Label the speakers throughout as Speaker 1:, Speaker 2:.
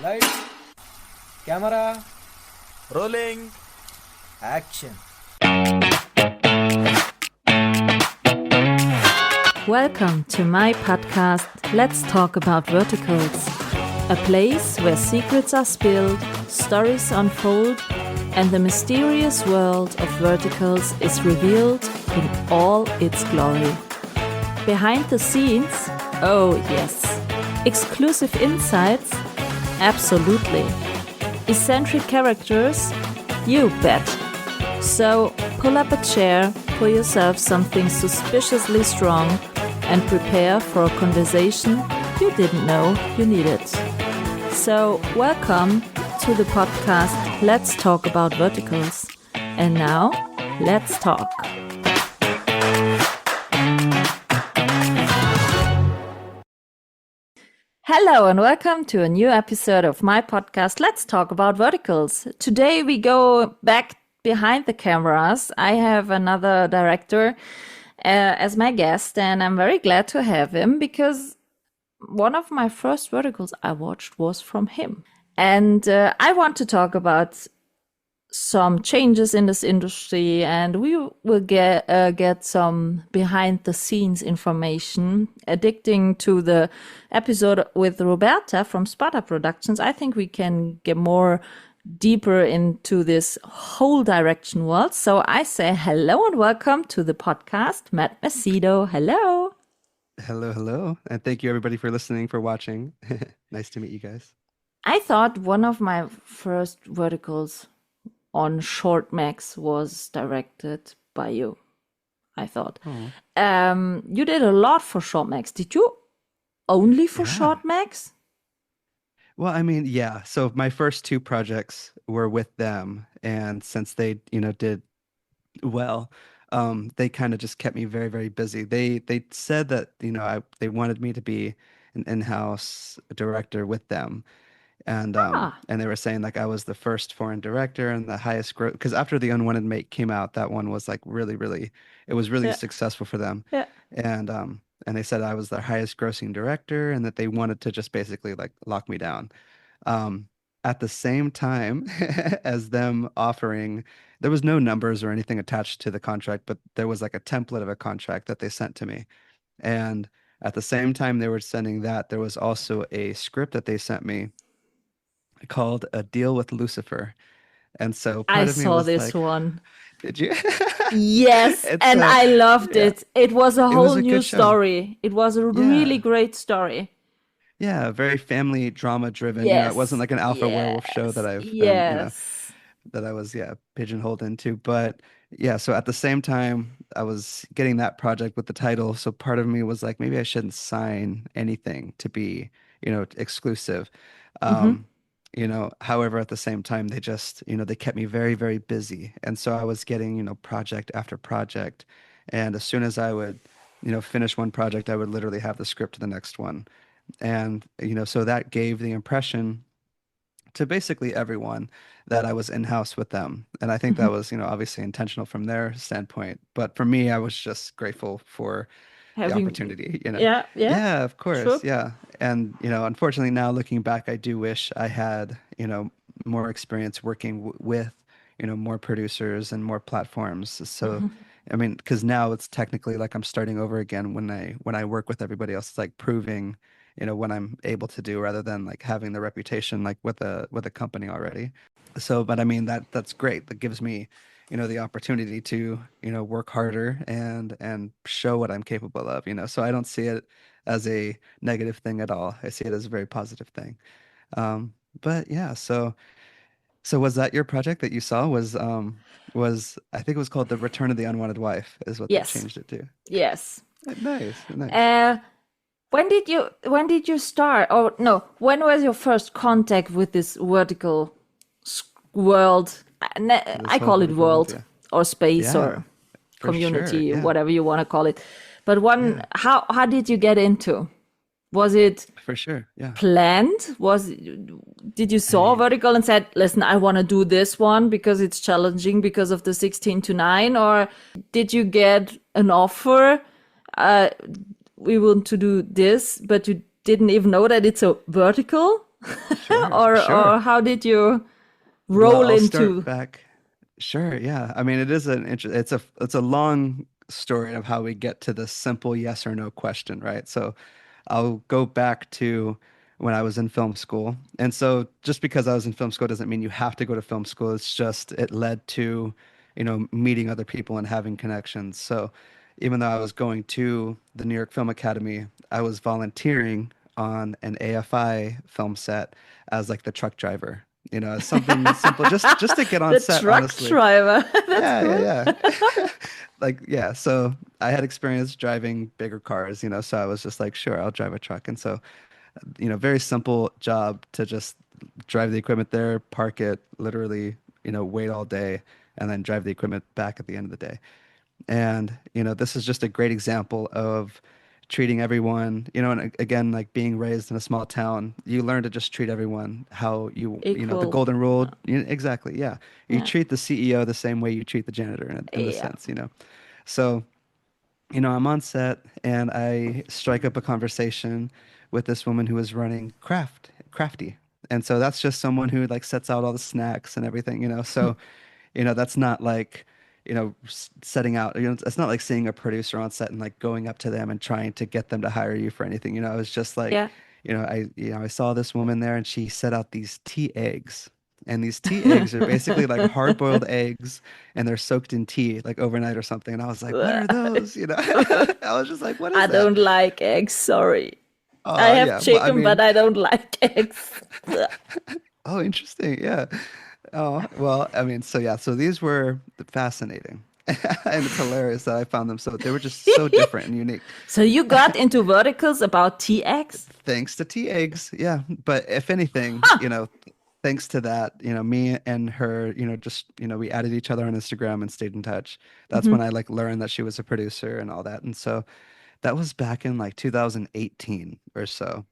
Speaker 1: Lights, camera,
Speaker 2: Rolling.
Speaker 1: action.
Speaker 3: Welcome to my podcast, Let's Talk About Verticals, a place where secrets are spilled, stories unfold, and the mysterious world of verticals is revealed in all its glory. Behind the scenes, oh yes. Exclusive insights, absolutely. Eccentric characters, you bet. So pull up a chair, pour yourself something suspiciously strong, and prepare for a conversation you didn't know you needed. So welcome to the podcast Let's Talk About Verticals. And now, let's talk. Hello and welcome to a new episode of my podcast, Let's Talk About Verticals. Today we go back behind the cameras. I have another director as my guest, and I'm very glad to have him because one of my first verticals I watched was from him. And I want to talk about some changes in this industry, and we will get some behind the scenes information. Addicting to the episode with Roberta from Sparta Productions, I think we can get more deeper into this whole direction world. So I say hello and welcome to the podcast, Matt Macedo. Hello.
Speaker 4: Hello. And thank you everybody for listening, for watching. Nice to meet you guys.
Speaker 3: I thought one of my first verticals on Short Max was directed by you. I thought. You did a lot for Short Max. Did you only for Short Max?
Speaker 4: Well, I mean, yeah. So my first two projects were with them, and since they, did well, they kind of just kept me very, very busy. They said that, they wanted me to be an in-house director with them. And they were saying like I was the first foreign director and the highest growth, because after The Unwanted Mate came out, that one was like really, it was really successful for them.
Speaker 3: Yeah.
Speaker 4: And they said I was their highest grossing director and that they wanted to just basically like lock me down. At the same time as them offering, there was no numbers or anything attached to the contract, but there was like a template of a contract that they sent to me. And at the same time they were sending that, there was also a script that they sent me called A Deal with Lucifer. And so part of me
Speaker 3: saw
Speaker 4: was
Speaker 3: this
Speaker 4: like,
Speaker 3: one.
Speaker 4: Did you?
Speaker 3: Yes, and I loved it. It was a whole
Speaker 4: was a
Speaker 3: new
Speaker 4: good show.
Speaker 3: story. It was a really
Speaker 4: Yeah.
Speaker 3: great story.
Speaker 4: Yeah, very family drama driven.
Speaker 3: Yes.
Speaker 4: It wasn't like an alpha werewolf show that I've been,
Speaker 3: Yes.
Speaker 4: that I was, pigeonholed into. But yeah, so at the same time, I was getting that project with the title. So part of me was like, maybe I shouldn't sign anything to be, exclusive. However, at the same time, they just, they kept me very, very busy. And so I was getting, project after project. And as soon as I would, finish one project, I would literally have the script to the next one. And, so that gave the impression to basically everyone that I was in-house with them. And I think that was, obviously intentional from their standpoint. But for me, I was just grateful for the opportunity,
Speaker 3: Yeah.
Speaker 4: Yeah, of course.
Speaker 3: Sure.
Speaker 4: Yeah. And, unfortunately now looking back, I do wish I had, more experience working with, more producers and more platforms. So, I mean, because now it's technically like I'm starting over again when I work with everybody else. It's like proving, what I'm able to do rather than like having the reputation like with a company already. So, but I mean, that's great. That gives me, the opportunity to, work harder and show what I'm capable of, so I don't see it as a negative thing at all. I see it as a very positive thing. But yeah, so was that your project that you saw was I think it was called The Return of the Unwanted Wife is what
Speaker 3: Yes.
Speaker 4: they changed it to.
Speaker 3: Yes.
Speaker 4: Nice.
Speaker 3: When did you start? Oh no, when was your first contact with this vertical world? I call it
Speaker 4: vertical
Speaker 3: world,
Speaker 4: world,
Speaker 3: or space,
Speaker 4: Yeah,
Speaker 3: or
Speaker 4: for
Speaker 3: community,
Speaker 4: sure. Yeah.
Speaker 3: whatever you want to call it. But how did you get into? Was it
Speaker 4: For sure. Yeah.
Speaker 3: planned? Did you saw vertical and said, listen, I want to do this one because it's challenging because of the 16:9, or did you get an offer? We want to do this, but you didn't even know that it's a vertical?
Speaker 4: Sure,
Speaker 3: or
Speaker 4: sure.
Speaker 3: how did you
Speaker 4: Well,
Speaker 3: roll
Speaker 4: I'll start
Speaker 3: into?
Speaker 4: back. Sure, yeah. I mean, it is it's a long story of how we get to this simple yes or no question, right? So I'll go back to when I was in film school. And so just because I was in film school doesn't mean you have to go to film school. It's just it led to, meeting other people and having connections. So even though I was going to the New York Film Academy, I was volunteering on an AFI film set as like the truck driver. As something simple, just to get on
Speaker 3: The
Speaker 4: set,
Speaker 3: truck
Speaker 4: honestly.
Speaker 3: driver. That's
Speaker 4: Yeah,
Speaker 3: cool.
Speaker 4: yeah, yeah. Like, yeah, so I had experience driving bigger cars, so I was just like, sure, I'll drive a truck. And so, very simple job to just drive the equipment there, park it, literally, wait all day, and then drive the equipment back at the end of the day. And, this is just a great example of treating everyone, and again, like being raised in a small town, you learn to just treat everyone how the
Speaker 3: Equal.
Speaker 4: golden rule, exactly. Yeah. You
Speaker 3: Yeah.
Speaker 4: treat the CEO the same way you treat the janitor in the
Speaker 3: Yeah.
Speaker 4: sense. So, I'm on set and I strike up a conversation with this woman who is running crafty. And so that's just someone who like sets out all the snacks and everything. So, that's not like, setting out, it's not like seeing a producer on set and like going up to them and trying to get them to hire you for anything. It's just like,
Speaker 3: Yeah.
Speaker 4: I saw this woman there and she set out these tea eggs. And these tea eggs are basically like hard-boiled eggs and they're soaked in tea like overnight or something. And I was like, what are those? I was just like, what
Speaker 3: I
Speaker 4: is that?
Speaker 3: don't like eggs, sorry. I
Speaker 4: Oh,
Speaker 3: have
Speaker 4: yeah. Well, I
Speaker 3: chicken, but
Speaker 4: mean,
Speaker 3: I don't like eggs.
Speaker 4: oh, interesting. Yeah. Oh, well, I mean, so yeah, so these were fascinating. And it's hilarious that I found them they were just so different and unique.
Speaker 3: So you got into verticals about TX?
Speaker 4: Thanks to tea eggs. Yeah. But if anything,
Speaker 3: Huh.
Speaker 4: thanks to that, me and her, just, we added each other on Instagram and stayed in touch. That's when
Speaker 3: Hmm.
Speaker 4: I like learned that she was a producer and all that. And so that was back in like 2018 or so.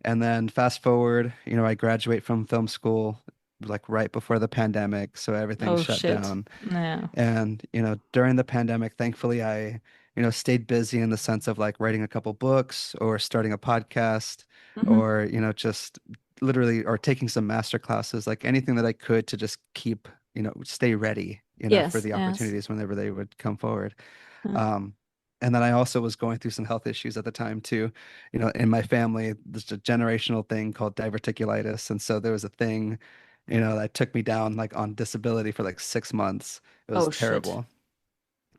Speaker 4: And then fast forward, I graduate from film school like right before the pandemic, so everything
Speaker 3: Oh
Speaker 4: shut
Speaker 3: shit.
Speaker 4: down.
Speaker 3: Yeah.
Speaker 4: And, during the pandemic, thankfully I, stayed busy in the sense of like writing a couple books or starting a podcast
Speaker 3: Hmm.
Speaker 4: or, just literally or taking some master classes, like anything that I could to just keep, stay ready, for
Speaker 3: Yes,
Speaker 4: the
Speaker 3: yes.
Speaker 4: opportunities whenever they would come forward.
Speaker 3: Yeah.
Speaker 4: Um, and then I also was going through some health issues at the time too. In my family, there's a generational thing called diverticulitis. And so there was a thing, that took me down like on disability for like 6 months. It was
Speaker 3: Oh shit.
Speaker 4: terrible.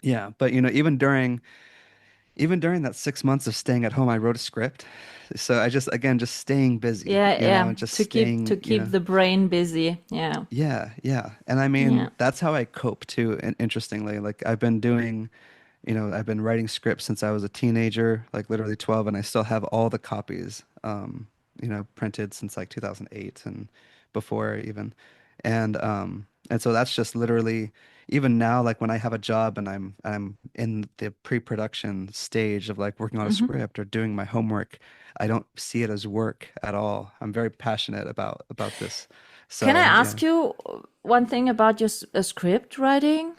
Speaker 4: Yeah. But, even during that 6 months of staying at home, I wrote a script. So I just, again, just staying busy,
Speaker 3: Yeah, yeah.
Speaker 4: and just
Speaker 3: To
Speaker 4: staying,
Speaker 3: keep the brain busy. Yeah.
Speaker 4: yeah, yeah. And I
Speaker 3: Yeah.
Speaker 4: mean, that's how I cope too. And interestingly, like I've been writing scripts since I was a teenager, like literally 12, and I still have all the copies, printed since like 2008 and before even. And so that's just literally even now, like when I have a job and I'm in the pre-production stage of like working on a
Speaker 3: Hmm.
Speaker 4: script or doing my homework, I don't see it as work at all. I'm very passionate about this.
Speaker 3: Can I
Speaker 4: So yeah,
Speaker 3: ask you one thing about your script writing?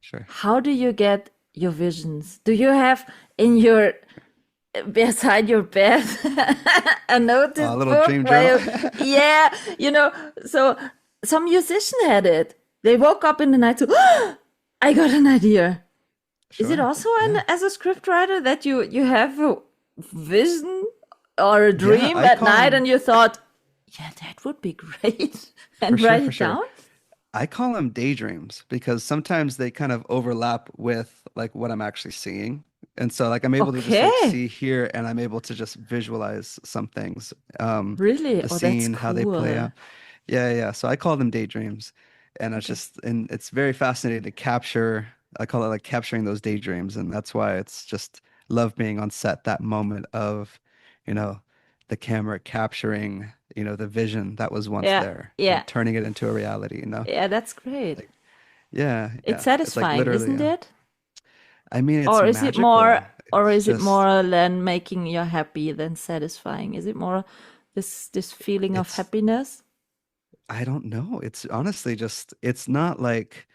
Speaker 4: sure.
Speaker 3: How do you get your visions? Do you have in your beside your bed a notice
Speaker 4: A little
Speaker 3: book
Speaker 4: dream journal.
Speaker 3: where yeah, so some musician had it. They woke up in the night to I got an idea. Is it
Speaker 4: Sure.
Speaker 3: also
Speaker 4: Yeah.
Speaker 3: as a scriptwriter that you have a vision or a
Speaker 4: Yeah,
Speaker 3: dream
Speaker 4: I
Speaker 3: at
Speaker 4: call
Speaker 3: night and
Speaker 4: them
Speaker 3: you thought, yeah, that would be great
Speaker 4: for
Speaker 3: and
Speaker 4: sure,
Speaker 3: write
Speaker 4: for
Speaker 3: it
Speaker 4: sure.
Speaker 3: down?
Speaker 4: I call them daydreams because sometimes they kind of overlap with like what I'm actually seeing. And so like I'm able to just like
Speaker 3: Okay.
Speaker 4: see here and I'm able to just visualize some things.
Speaker 3: Really?
Speaker 4: The
Speaker 3: Oh, that's
Speaker 4: scene, how they play
Speaker 3: cool.
Speaker 4: out. Yeah, yeah. So I call them daydreams. And
Speaker 3: Okay.
Speaker 4: it's very fascinating to capture. I call it like capturing those daydreams. And that's why it's just love being on set, that moment of, you know, the camera capturing, the vision that was once
Speaker 3: Yeah.
Speaker 4: there
Speaker 3: Yeah.
Speaker 4: and turning it into a reality.
Speaker 3: Yeah, that's great.
Speaker 4: Like, yeah,
Speaker 3: It's
Speaker 4: yeah. It's like
Speaker 3: satisfying,
Speaker 4: literally,
Speaker 3: isn't it?
Speaker 4: I mean, it's
Speaker 3: Or is it more
Speaker 4: magical.
Speaker 3: or
Speaker 4: It's
Speaker 3: is it
Speaker 4: just,
Speaker 3: more than making you happy than satisfying? Is it more this feeling of
Speaker 4: it's,
Speaker 3: happiness?
Speaker 4: I don't know. It's honestly just, it's not like,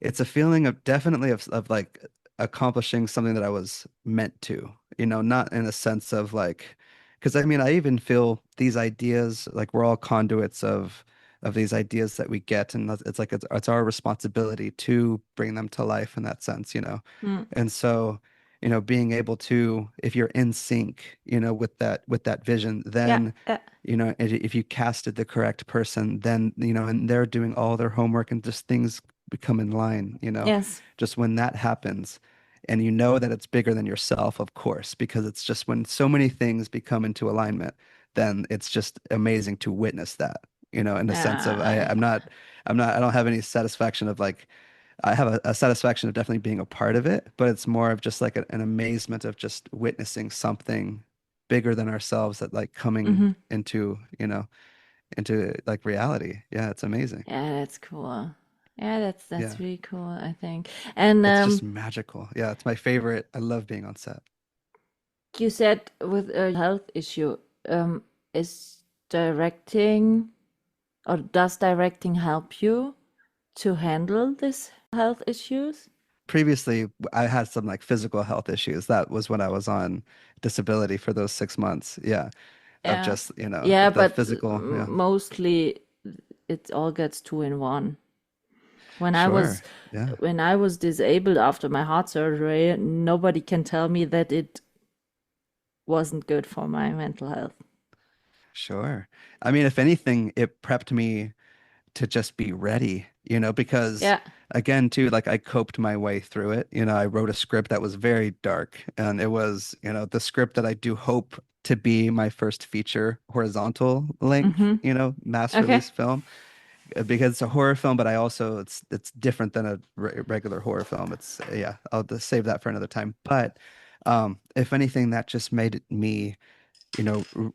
Speaker 4: it's a feeling of definitely of like accomplishing something that I was meant to, not in a sense of like, because I mean, I even feel these ideas like we're all conduits of these ideas that we get, and it's like it's our responsibility to bring them to life in that sense, you know.
Speaker 3: Mm.
Speaker 4: And so, being able to, if you're in sync, with that vision,
Speaker 3: Yeah,
Speaker 4: then,
Speaker 3: yeah,
Speaker 4: if you casted the correct person, then, and they're doing all their homework and just things become in line,
Speaker 3: yes.
Speaker 4: just when that happens. And you know that it's bigger than yourself, of course, because it's just when so many things become into alignment, then it's just amazing to witness that, in the sense of
Speaker 3: Yeah,
Speaker 4: I don't have any satisfaction of like, I have a satisfaction of definitely being a part of it, but it's more of just like an amazement of just witnessing something bigger than ourselves that like coming
Speaker 3: hmm.
Speaker 4: into like reality. Yeah, it's amazing.
Speaker 3: Yeah, that's cool. Yeah, that's
Speaker 4: Yeah,
Speaker 3: really cool, I think. And
Speaker 4: it's just magical. Yeah, it's my favorite. I love being on set.
Speaker 3: you said with a health issue, is directing or does directing help you to handle this health issues?
Speaker 4: Previously, I had some like physical health issues. That was when I was on disability for those 6 months. Yeah, of
Speaker 3: Yeah.
Speaker 4: just,
Speaker 3: Yeah,
Speaker 4: the
Speaker 3: but
Speaker 4: physical. Yeah,
Speaker 3: mostly it all gets two in one. When I was
Speaker 4: sure. Yeah.
Speaker 3: when I was disabled after my heart surgery, nobody can tell me that it wasn't good for my mental health.
Speaker 4: Sure. I mean, if anything, it prepped me to just be ready, because
Speaker 3: Yeah.
Speaker 4: again, too, like I coped my way through it. I wrote a script that was very dark, and it was, the script that I do hope to be my first feature horizontal length,
Speaker 3: Mm-hmm.
Speaker 4: mass
Speaker 3: Okay.
Speaker 4: release film, because it's a horror film, but I also it's different than a regular horror film. It's yeah, I'll just save that for another time. But if anything, that just made me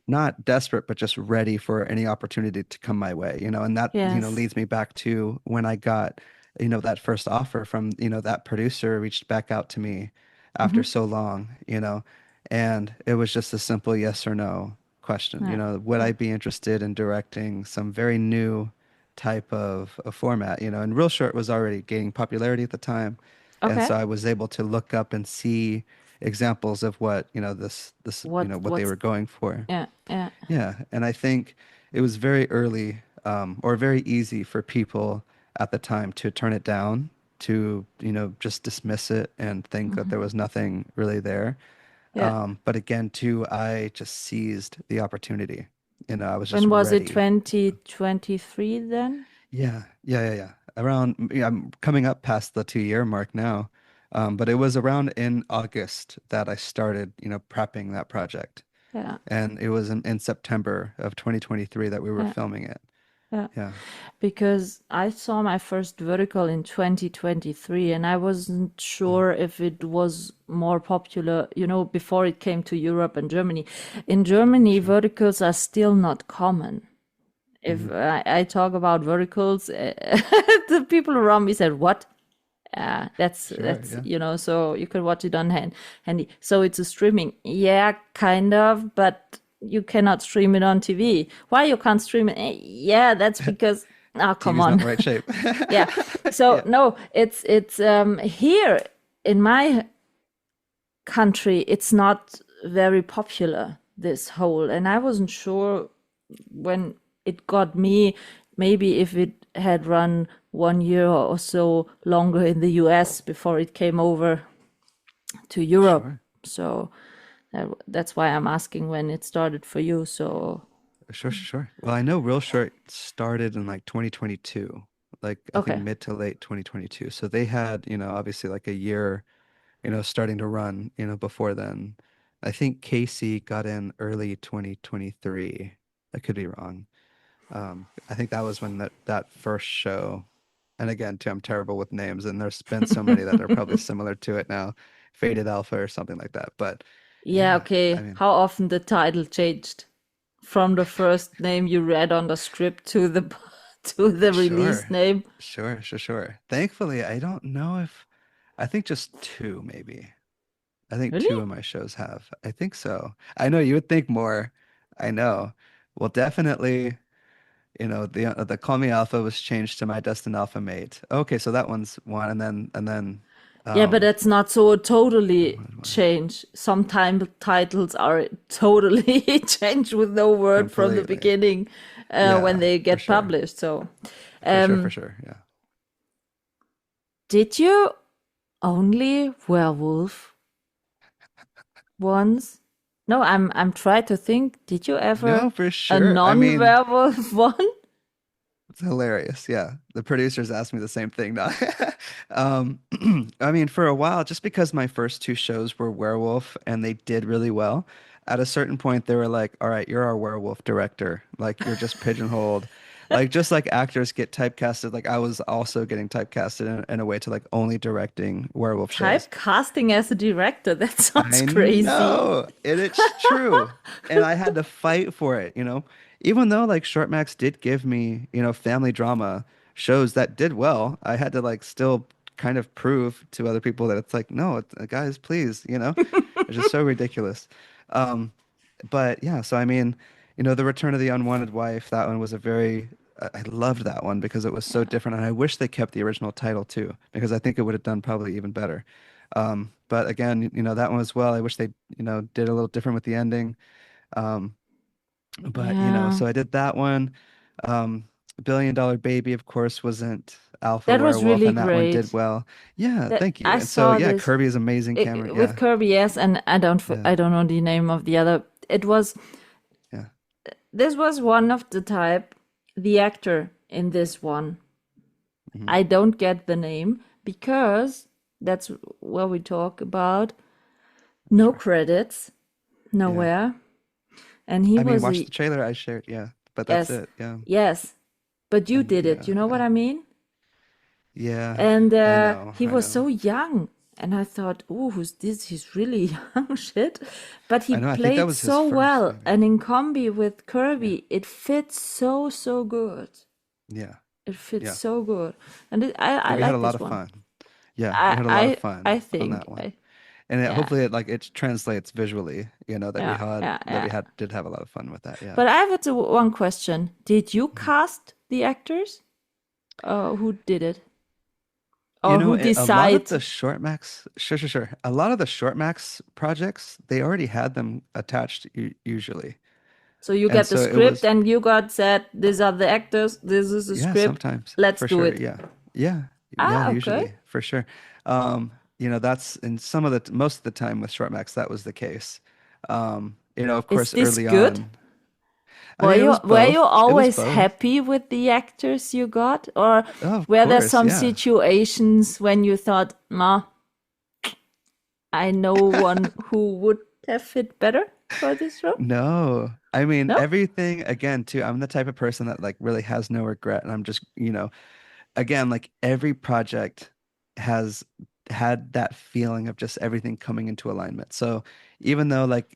Speaker 4: not desperate, but just ready for any opportunity to come my way, and that,
Speaker 3: Yes.
Speaker 4: leads me back to when I got, that first offer from, that producer reached back out to me after
Speaker 3: Mm-hmm.
Speaker 4: so long, and it was just a simple yes or no question,
Speaker 3: Yeah.
Speaker 4: would I
Speaker 3: Yeah.
Speaker 4: be interested in directing some very new type of format, and Real Short was already gaining popularity at the time. And
Speaker 3: Okay.
Speaker 4: so I was able to look up and see examples of what, this, what they
Speaker 3: What's
Speaker 4: were going for.
Speaker 3: yeah, yeah.
Speaker 4: Yeah, and I think it was very early, or very easy for people at the time to turn it down, to, just dismiss it and think that
Speaker 3: Mm-hmm.
Speaker 4: there was nothing really there.
Speaker 3: Yeah.
Speaker 4: But again, too, I just seized the opportunity. I was just
Speaker 3: When was it?
Speaker 4: ready.
Speaker 3: 2023 then?
Speaker 4: Yeah, yeah, yeah, yeah. Around, yeah, I'm coming up past the 2 year mark now. But it was around in August that I started, prepping that project.
Speaker 3: Yeah.
Speaker 4: And it was in September of 2023 that we were
Speaker 3: Yeah.
Speaker 4: filming it.
Speaker 3: Yeah.
Speaker 4: Yeah,
Speaker 3: Because I saw my first vertical in 2023 and I wasn't
Speaker 4: oh,
Speaker 3: sure if it was more popular, before it came to Europe and Germany. In Germany,
Speaker 4: sure.
Speaker 3: verticals are still not common. If
Speaker 4: Hmm.
Speaker 3: I talk about verticals, the people around me said, "What?"
Speaker 4: Sure,
Speaker 3: That's
Speaker 4: yeah.
Speaker 3: so you can watch it on handy. So it's a streaming, yeah, kind of, but you cannot stream it on TV. Why you can't stream it? Yeah, that's because come
Speaker 4: TV's not in
Speaker 3: on.
Speaker 4: the right shape.
Speaker 3: Yeah. So
Speaker 4: Yeah,
Speaker 3: no, it's here in my country, it's not very popular, this whole, and I wasn't sure when it got me, maybe if it had run 1 year or so longer in the US before it came over to Europe.
Speaker 4: sure.
Speaker 3: So that's why I'm asking when it started for you. So,
Speaker 4: Sure, sure, sure. Well, I know Real Short started in like 2022, like I think
Speaker 3: okay.
Speaker 4: mid to late 2022. So they had, obviously like a year, starting to run, before then. I think Casey got in early 2023. I could be wrong. I think that was when that first show, and again, too, I'm terrible with names, and there's been so many that are probably similar to it now, Faded Alpha or something like that. But
Speaker 3: Yeah,
Speaker 4: yeah, I
Speaker 3: okay.
Speaker 4: mean,
Speaker 3: How often the title changed from the first name you read on the script to the to the release
Speaker 4: sure,
Speaker 3: name?
Speaker 4: sure, sure, sure. Thankfully, I don't know if I think just two, maybe. I think
Speaker 3: Really?
Speaker 4: two of my shows have. I think so. I know you would think more. I know. Well, definitely. The Call Me Alpha was changed to My Destined Alpha Mate. Okay, so that one's one, and then
Speaker 3: Yeah, but that's not so totally
Speaker 4: Unwanted wife.
Speaker 3: change. Some time titles are totally changed with no word from the
Speaker 4: Completely.
Speaker 3: beginning when
Speaker 4: Yeah,
Speaker 3: they
Speaker 4: for
Speaker 3: get
Speaker 4: sure.
Speaker 3: published. So,
Speaker 4: For sure, for
Speaker 3: um,
Speaker 4: sure. Yeah.
Speaker 3: did you only werewolf once? No, I'm trying to think. Did you ever
Speaker 4: No, for
Speaker 3: a
Speaker 4: sure. I mean,
Speaker 3: non-werewolf one?
Speaker 4: it's hilarious. Yeah. The producers asked me the same thing. No. Um, I mean, for a while, just because my first two shows were werewolf and they did really well, at a certain point they were like, "All right, you're our werewolf director. Like you're just pigeonholed." Like just like actors get typecasted, like I was also getting typecasted in a way to like only directing werewolf shows.
Speaker 3: Typecasting as a director. That sounds
Speaker 4: I
Speaker 3: crazy.
Speaker 4: know, and it's true. And I had to fight for it, you know. Even though like Short Max did give me, family drama shows that did well, I had to like still kind of prove to other people that it's like, no, guys, please, it's just so ridiculous. Um, but yeah, so I mean, The Return of the Unwanted Wife, that one was a very, I loved that one because it was so different, and I wish they kept the original title too, because I think it would have done probably even better. But again, that one as well. I wish they, did a little different with the ending. Um, but
Speaker 3: Yeah.
Speaker 4: so I did that one. Um, Billion Dollar Baby, of course, wasn't Alpha
Speaker 3: That was
Speaker 4: Werewolf,
Speaker 3: really
Speaker 4: and that one did
Speaker 3: great.
Speaker 4: well. Yeah,
Speaker 3: That
Speaker 4: thank you.
Speaker 3: I
Speaker 4: And so
Speaker 3: saw
Speaker 4: yeah,
Speaker 3: this
Speaker 4: Kirby is amazing. Cameron,
Speaker 3: with
Speaker 4: yeah,
Speaker 3: Kirby, yes, and
Speaker 4: yeah,
Speaker 3: I don't know the name of the other. It was
Speaker 4: yeah.
Speaker 3: this was one of the type, the actor in this one.
Speaker 4: Hmm.
Speaker 3: I don't get the name because that's what we talk about. No
Speaker 4: Sure.
Speaker 3: credits,
Speaker 4: Yeah.
Speaker 3: nowhere, and he
Speaker 4: I mean,
Speaker 3: was
Speaker 4: watch the
Speaker 3: a
Speaker 4: trailer I shared. Yeah, but that's
Speaker 3: yes,
Speaker 4: it. Yeah,
Speaker 3: yes, but you
Speaker 4: and
Speaker 3: did it.
Speaker 4: yeah,
Speaker 3: You know what
Speaker 4: yeah,
Speaker 3: I mean?
Speaker 4: yeah.
Speaker 3: And
Speaker 4: I know,
Speaker 3: he
Speaker 4: I
Speaker 3: was
Speaker 4: know,
Speaker 3: so young. And I thought, oh, who's this? He's really young, shit. But he
Speaker 4: I know. I think that
Speaker 3: played
Speaker 4: was his
Speaker 3: so
Speaker 4: first,
Speaker 3: well.
Speaker 4: maybe.
Speaker 3: And in combi with
Speaker 4: Yeah,
Speaker 3: Kirby, it fits so, so good.
Speaker 4: yeah,
Speaker 3: It fits
Speaker 4: yeah.
Speaker 3: so good. And I
Speaker 4: Yeah, we had a
Speaker 3: like
Speaker 4: lot
Speaker 3: this
Speaker 4: of
Speaker 3: one.
Speaker 4: fun. Yeah, we had a lot of
Speaker 3: I
Speaker 4: fun on
Speaker 3: think,
Speaker 4: that one. And
Speaker 3: yeah,
Speaker 4: hopefully it translates visually, that we
Speaker 3: yeah,
Speaker 4: had
Speaker 3: yeah,
Speaker 4: that we
Speaker 3: yeah.
Speaker 4: had did have a lot of fun with that. Yeah.
Speaker 3: But I have one question. Did you
Speaker 4: Mhm.
Speaker 3: cast the actors? Who did it? Or who
Speaker 4: A lot of
Speaker 3: decide?
Speaker 4: the short max, sure, sure, sure. A lot of the short max projects, they already had them attached usually.
Speaker 3: So you
Speaker 4: And
Speaker 3: get the
Speaker 4: so it
Speaker 3: script
Speaker 4: was,
Speaker 3: and you got said, these are the actors, this is the
Speaker 4: yeah,
Speaker 3: script,
Speaker 4: sometimes
Speaker 3: let's
Speaker 4: for
Speaker 3: do
Speaker 4: sure.
Speaker 3: it.
Speaker 4: Yeah. Yeah. Yeah,
Speaker 3: Ah, okay.
Speaker 4: usually for sure. That's in some of most of the time with short max, that was the case. Of
Speaker 3: Is
Speaker 4: course,
Speaker 3: this
Speaker 4: early
Speaker 3: good?
Speaker 4: on, I mean, it was
Speaker 3: Were you
Speaker 4: both. It was
Speaker 3: always
Speaker 4: both.
Speaker 3: happy with the actors you got? Or
Speaker 4: Oh, of
Speaker 3: were there
Speaker 4: course.
Speaker 3: some
Speaker 4: Yeah.
Speaker 3: situations when you thought, nah, I know one who would have fit better for this role?
Speaker 4: No, I mean,
Speaker 3: No?
Speaker 4: everything again, too. I'm the type of person that like really has no regret. And I'm just, again, like every project has had that feeling of just everything coming into alignment. So even though like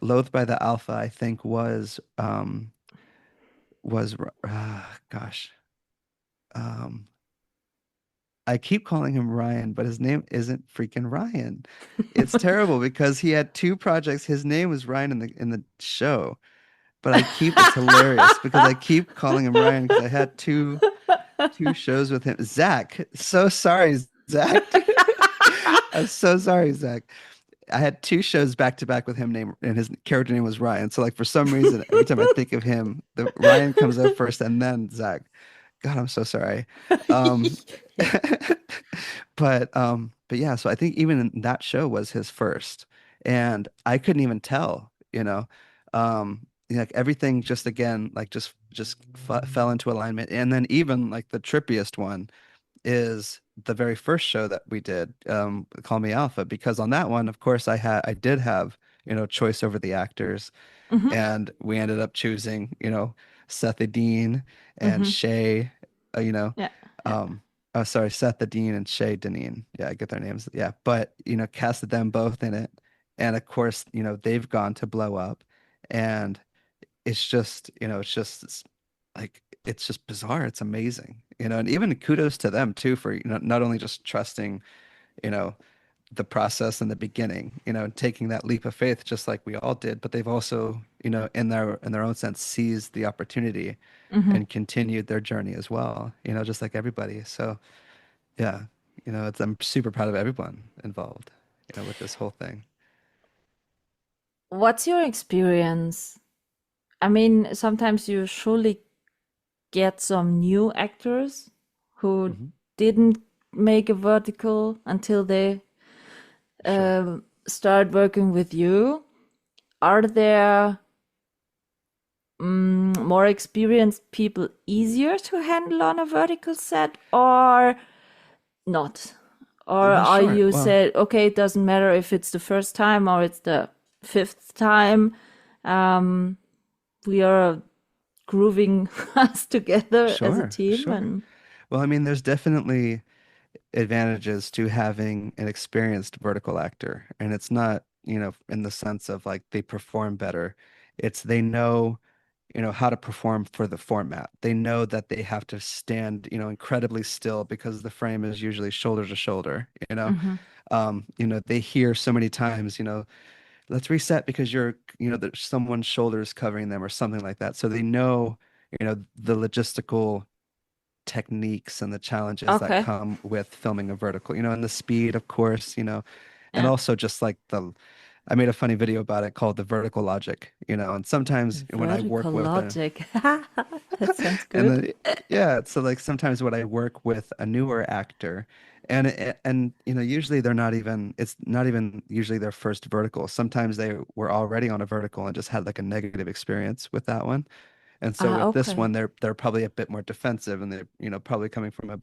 Speaker 4: Loathed by the Alpha, I think was gosh, um, I keep calling him Ryan, but his name isn't freaking Ryan. It's terrible because he had two projects. His name was Ryan in the show, but it's hilarious because I keep calling him Ryan because I had two shows with him. Zach, so sorry, Zach. I'm so sorry, Zach. I had two shows back to back with him name and his character name was Ryan. So like for some reason, every time I think of him, the Ryan comes up first and then Zach. God, I'm so sorry. Um, but yeah, so I think even that show was his first, and I couldn't even tell, like everything just again like just f fell into alignment, and then even like the trippiest one is the very first show that we did, Call Me Alpha, because on that one, of course, I did have choice over the actors,
Speaker 3: Hmm.
Speaker 4: and we ended up choosing, Seth Dean and
Speaker 3: Hmm.
Speaker 4: Shay,
Speaker 3: Yeah, yeah.
Speaker 4: um, oh, sorry, Seth Dean and Shay Deneen. Yeah, I get their names. Yeah, but casted them both in it, and of course, they've gone to blow up, and it's just bizarre. It's amazing, and even kudos to them too for not only just trusting, you know, the process in the beginning, and taking that leap of faith just like we all did, but they've also, in their own sense seized the opportunity
Speaker 3: Hmm.
Speaker 4: and continued their journey as well, just like everybody. So yeah, I'm super proud of everyone involved, with this whole thing.
Speaker 3: What's your experience? I mean, sometimes you surely get some new actors who
Speaker 4: Hmm.
Speaker 3: didn't make a vertical until they
Speaker 4: Sure.
Speaker 3: start working with you. Are there more experienced people easier to handle on a vertical set or not? Or are
Speaker 4: Sure.
Speaker 3: you
Speaker 4: Well,
Speaker 3: said, okay, it doesn't matter if it's the first time or it's the fifth time. Um, we are grooving us together as a
Speaker 4: sure,
Speaker 3: team
Speaker 4: sure.
Speaker 3: and
Speaker 4: Well, I mean, there's definitely advantages to having an experienced vertical actor, and it's not, in the sense of like they perform better. It's they know, how to perform for the format. They know that they have to stand, incredibly still because the frame is usually shoulder to shoulder,
Speaker 3: mhm.
Speaker 4: They hear so many times, let's reset because there's someone's shoulders covering them or something like that. So they know, the logistical techniques and the challenges that
Speaker 3: Okay.
Speaker 4: come with filming a vertical, and the speed, of course, and
Speaker 3: Yeah.
Speaker 4: also just like I made a funny video about it called the vertical logic, and sometimes when I
Speaker 3: Vertical
Speaker 4: work with
Speaker 3: logic. That sounds
Speaker 4: and
Speaker 3: good.
Speaker 4: then, yeah, so like sometimes when I work with a newer actor, and usually it's not even usually their first vertical. Sometimes they were already on a vertical and just had like a negative experience with that one. And so
Speaker 3: Ah,
Speaker 4: with this
Speaker 3: okay.
Speaker 4: one, they're probably a bit more defensive, and they're probably coming from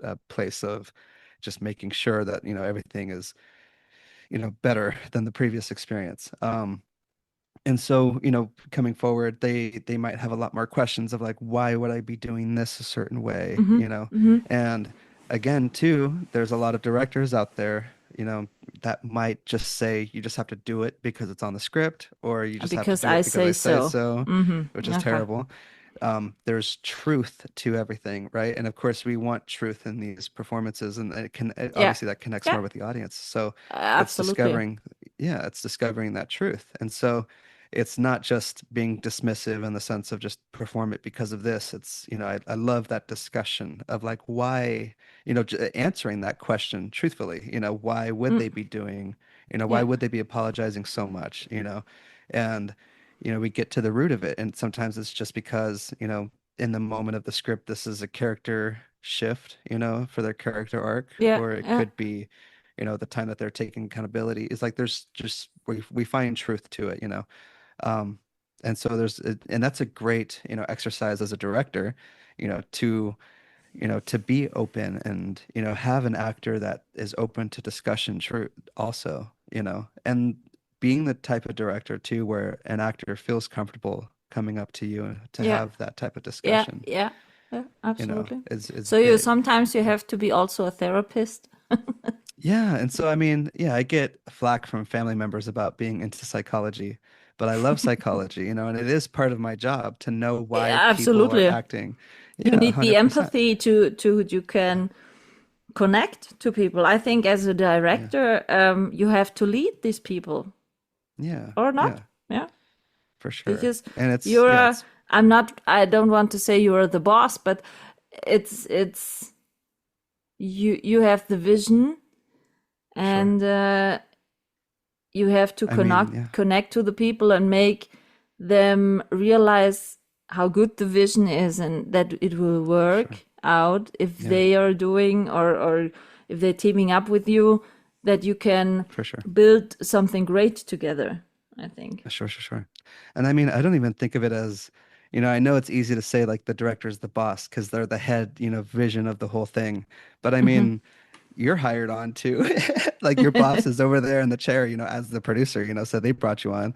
Speaker 4: a place of just making sure that everything is better than the previous experience. And so, coming forward, they might have a lot more questions of like, why would I be doing this a certain way,
Speaker 3: Mm-hmm. Mm-hmm.
Speaker 4: And again, too, there's a lot of directors out there, that might just say you just have to do it because it's on the script, or you just have to
Speaker 3: Because
Speaker 4: do
Speaker 3: I
Speaker 4: it because
Speaker 3: say
Speaker 4: I say
Speaker 3: so.
Speaker 4: so, which
Speaker 3: Mm-hmm.
Speaker 4: is
Speaker 3: Okay.
Speaker 4: terrible. There's truth to everything, right? And of course, we want truth in these performances, and
Speaker 3: Yeah.
Speaker 4: obviously that connects
Speaker 3: Yeah.
Speaker 4: more with the audience. So it's
Speaker 3: Absolutely.
Speaker 4: discovering, yeah, it's discovering that truth. And so it's not just being dismissive in the sense of just perform it because of this. It's, I love that discussion of like why, answering that question truthfully, why would
Speaker 3: Mm.
Speaker 4: they be doing, why
Speaker 3: Yeah.
Speaker 4: would they be apologizing so much, and we get to the root of it. And sometimes it's just because, in the moment of the script, this is a character shift, for their character arc,
Speaker 3: Yeah.
Speaker 4: or it
Speaker 3: Yeah.
Speaker 4: could be, the time that they're taking accountability. Is like there's just we find truth to it, Um, and so and that's a great, exercise as a director, to to be open and have an actor that is open to discussion true also, and being the type of director too where an actor feels comfortable coming up to you to
Speaker 3: Yeah.
Speaker 4: have that type of
Speaker 3: Yeah.
Speaker 4: discussion,
Speaker 3: Yeah. Yeah. Absolutely.
Speaker 4: is
Speaker 3: So you
Speaker 4: big.
Speaker 3: sometimes you have to be also a therapist.
Speaker 4: Yeah, and so I mean, yeah, I get flack from family members about being into psychology, but I love psychology, and it is part of my job to know why
Speaker 3: Yeah,
Speaker 4: people are
Speaker 3: absolutely.
Speaker 4: acting.
Speaker 3: You
Speaker 4: Yeah,
Speaker 3: need the
Speaker 4: 100%.
Speaker 3: empathy to you can connect to people. I think as a
Speaker 4: Yeah.
Speaker 3: director, you have to lead these people
Speaker 4: Yeah.
Speaker 3: or not.
Speaker 4: Yeah,
Speaker 3: Yeah,
Speaker 4: for sure.
Speaker 3: because
Speaker 4: And it's
Speaker 3: you're
Speaker 4: yeah,
Speaker 3: a,
Speaker 4: it's
Speaker 3: I'm not, I don't want to say you're the boss, but it's you have the vision
Speaker 4: sure.
Speaker 3: and you have to
Speaker 4: I mean, yeah,
Speaker 3: connect to the people and make them realize how good the vision is and that it will
Speaker 4: sure.
Speaker 3: work out if
Speaker 4: Yeah,
Speaker 3: they are doing or if they're teaming up with you, that you can
Speaker 4: for sure.
Speaker 3: build something great together, I think.
Speaker 4: Sure, sure, sure. And I mean, I don't even think of it as, I know it's easy to say like the director is the boss because they're the head, vision of the whole thing. But I
Speaker 3: Hmm.
Speaker 4: mean, you're hired on too. Like your boss is over there in the chair, as the producer, so they brought you on.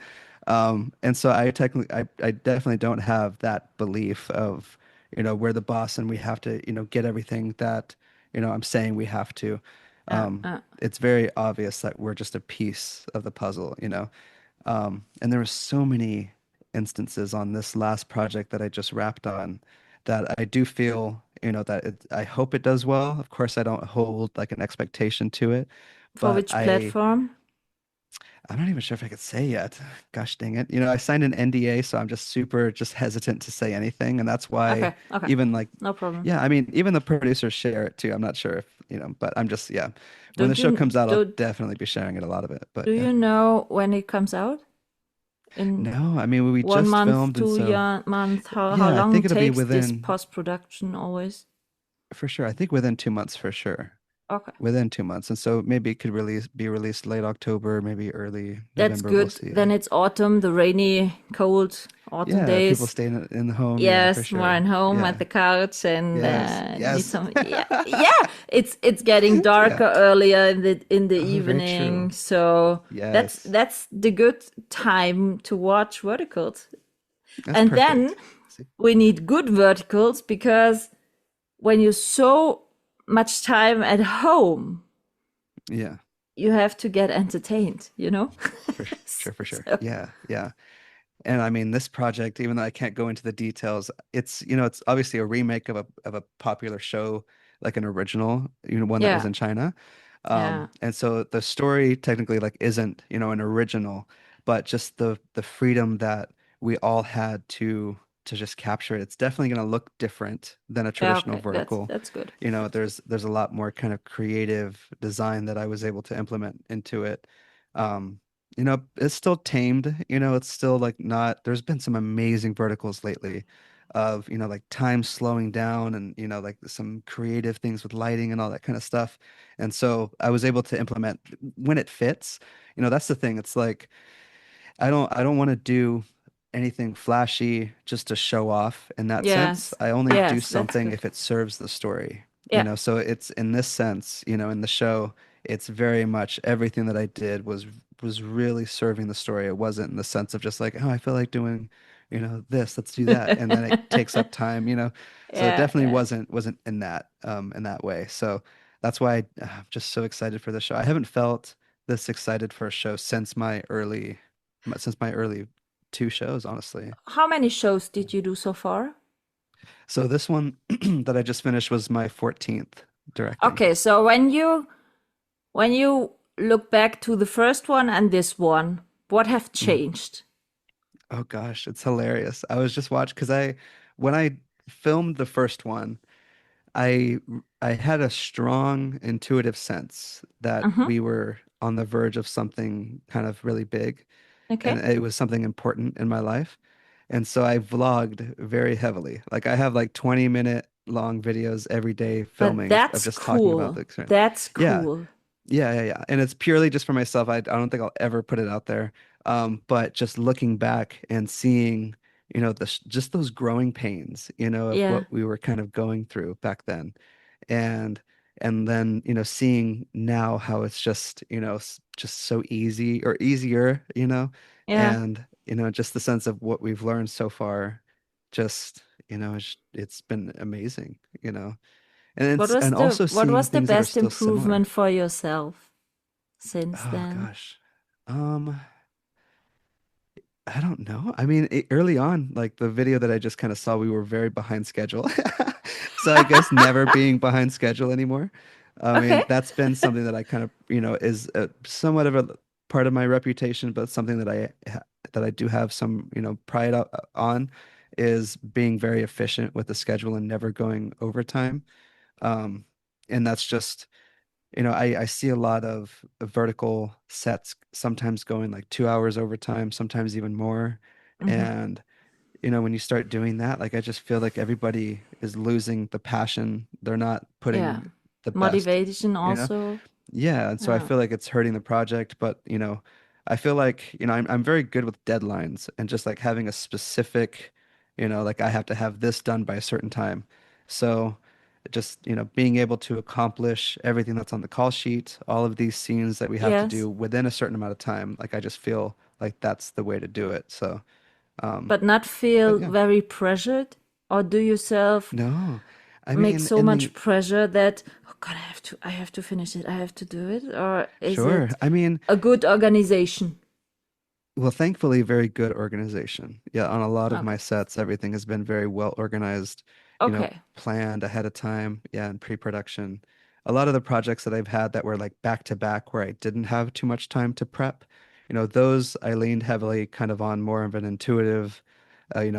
Speaker 4: And so I definitely don't have that belief of, we're the boss and we have to, get everything that, I'm saying we have to.
Speaker 3: uh, uh,
Speaker 4: It's very obvious that we're just a piece of the puzzle. And there were so many instances on this last project that I just wrapped on that I do feel, that I hope it does well. Of course, I don't hold like an expectation to it,
Speaker 3: for
Speaker 4: but
Speaker 3: which platform?
Speaker 4: I'm not even sure if I could say yet. Gosh dang it. I signed an NDA, so I'm just super just hesitant to say anything. And that's why
Speaker 3: Okay, okay,
Speaker 4: even like,
Speaker 3: no problem.
Speaker 4: yeah, I mean, even the producers share it too. I'm not sure if, but I'm just, yeah. When the
Speaker 3: Don't
Speaker 4: show
Speaker 3: you
Speaker 4: comes out, I'll
Speaker 3: do
Speaker 4: definitely be sharing it a lot of it. But
Speaker 3: do
Speaker 4: yeah.
Speaker 3: you know when it comes out? In
Speaker 4: No, I mean, we
Speaker 3: one
Speaker 4: just
Speaker 3: month,
Speaker 4: filmed. And
Speaker 3: two
Speaker 4: so,
Speaker 3: year month? How
Speaker 4: yeah, I
Speaker 3: long
Speaker 4: think it'll be
Speaker 3: takes this
Speaker 4: within,
Speaker 3: post production always?
Speaker 4: for sure. I think within 2 months for sure.
Speaker 3: Okay.
Speaker 4: Within 2 months. And so maybe it could be released late October, maybe early
Speaker 3: That's
Speaker 4: November. We'll
Speaker 3: good.
Speaker 4: see.
Speaker 3: Then it's autumn, the rainy, cold autumn
Speaker 4: Yeah, people
Speaker 3: days.
Speaker 4: staying in the home. Yeah, for
Speaker 3: Yes, more
Speaker 4: sure.
Speaker 3: at home at
Speaker 4: Yeah.
Speaker 3: the couch and
Speaker 4: Yes.
Speaker 3: need
Speaker 4: Yes.
Speaker 3: some. Yeah, yeah. It's getting
Speaker 4: Yeah.
Speaker 3: darker earlier in the
Speaker 4: Oh, very true.
Speaker 3: evening, so
Speaker 4: Yes.
Speaker 3: that's the good time to watch verticals.
Speaker 4: That's
Speaker 3: And then
Speaker 4: perfect. See?
Speaker 3: we need good verticals because when you're so much time at home,
Speaker 4: Yeah,
Speaker 3: you have to get entertained, you know?
Speaker 4: for sure.
Speaker 3: So,
Speaker 4: Yeah, yeah. And I mean, this project, even though I can't go into the details, it's obviously a remake of a popular show, like an original, one that was
Speaker 3: yeah,
Speaker 4: in China.
Speaker 3: yeah,
Speaker 4: And so the story technically like isn't, an original, but just the freedom that we all had to just capture it. It's definitely going to look different than a
Speaker 3: yeah.
Speaker 4: traditional
Speaker 3: Okay,
Speaker 4: vertical.
Speaker 3: that's good.
Speaker 4: There's a lot more kind of creative design that I was able to implement into it. Um, it's still tamed, it's still like not, there's been some amazing verticals lately of, like time slowing down and, like some creative things with lighting and all that kind of stuff. And so I was able to implement when it fits. That's the thing. It's like I don't want to do anything flashy just to show off in that sense.
Speaker 3: Yes,
Speaker 4: I only do
Speaker 3: yes, that's
Speaker 4: something
Speaker 3: good.
Speaker 4: if it serves the story.
Speaker 3: Yeah,
Speaker 4: So it's in this sense, in the show, it's very much everything that I did was really serving the story. It wasn't in the sense of just like, oh, I feel like doing, this, let's do that. And then it takes up time. So it
Speaker 3: yeah,
Speaker 4: definitely
Speaker 3: yeah.
Speaker 4: wasn't in that way. So that's why I'm just so excited for the show. I haven't felt this excited for a show since my early two shows, honestly.
Speaker 3: How many shows did you do so far?
Speaker 4: So this one that I just finished was my 14th directing.
Speaker 3: Okay, so when you look back to the first one and this one, what have
Speaker 4: Mhm.
Speaker 3: changed?
Speaker 4: Oh gosh, it's hilarious. I was just watching because when I filmed the first one, I I had a strong intuitive sense that
Speaker 3: Mm-hmm.
Speaker 4: we were on the verge of something kind of really big, and
Speaker 3: Okay,
Speaker 4: it was something important in my life. And so I vlogged very heavily. Like I have like 20-minute long videos every day
Speaker 3: but
Speaker 4: filming of
Speaker 3: that's
Speaker 4: just talking about the
Speaker 3: cool.
Speaker 4: experience.
Speaker 3: That's
Speaker 4: Yeah.
Speaker 3: cool.
Speaker 4: Yeah, yeah, yeah. And it's purely just for myself. I don't think I'll ever put it out there. But just looking back and seeing, just those growing pains, of
Speaker 3: Yeah,
Speaker 4: what we were kind of going through back then. And and then, seeing now how it's just, just so easy or easier.
Speaker 3: yeah.
Speaker 4: And, just the sense of what we've learned so far, just, it's been amazing. And also
Speaker 3: What
Speaker 4: seeing
Speaker 3: was the
Speaker 4: things that are
Speaker 3: best
Speaker 4: still
Speaker 3: improvement
Speaker 4: similar.
Speaker 3: for yourself since
Speaker 4: Oh
Speaker 3: then?
Speaker 4: gosh. Um, I don't know. I mean, early on, like the video that I just kind of saw, we were very behind schedule. So I guess never being behind schedule anymore. I
Speaker 3: Okay,
Speaker 4: mean, that's been something that I kind of, is somewhat of a part of my reputation, but something that I do have some, pride on is being very efficient with the schedule and never going overtime. Um, and that's just I see a lot of vertical sets sometimes going like 2 hours overtime, sometimes even more.
Speaker 3: hmm,
Speaker 4: And, when you start doing that, like I just feel like everybody is losing the passion. They're not
Speaker 3: yeah.
Speaker 4: putting the best,
Speaker 3: Motivation
Speaker 4: you know?
Speaker 3: also.
Speaker 4: Yeah. And so I
Speaker 3: Yeah,
Speaker 4: feel like it's hurting the project, but, I feel like, I'm very good with deadlines and just like having a specific, like I have to have this done by a certain time. So, just being able to accomplish everything that's on the call sheet, all of these scenes that we have to
Speaker 3: yes,
Speaker 4: do within a certain amount of time, like I just feel like that's the way to do it. So um
Speaker 3: but not
Speaker 4: but
Speaker 3: feel
Speaker 4: yeah,
Speaker 3: very pressured, or do yourself
Speaker 4: no, I
Speaker 3: make
Speaker 4: mean
Speaker 3: so
Speaker 4: in
Speaker 3: much
Speaker 4: the
Speaker 3: pressure that oh God, I have to finish it, I have to do it, or is
Speaker 4: sure,
Speaker 3: it
Speaker 4: I mean,
Speaker 3: a good organization?
Speaker 4: well, thankfully very good organization. Yeah, on a lot of my
Speaker 3: Okay,
Speaker 4: sets everything has been very well organized,
Speaker 3: okay,
Speaker 4: planned ahead of time, yeah, in pre-production. A lot of the projects that I've had that were like back to back where I didn't have too much time to prep, those I leaned heavily kind of on more of an intuitive,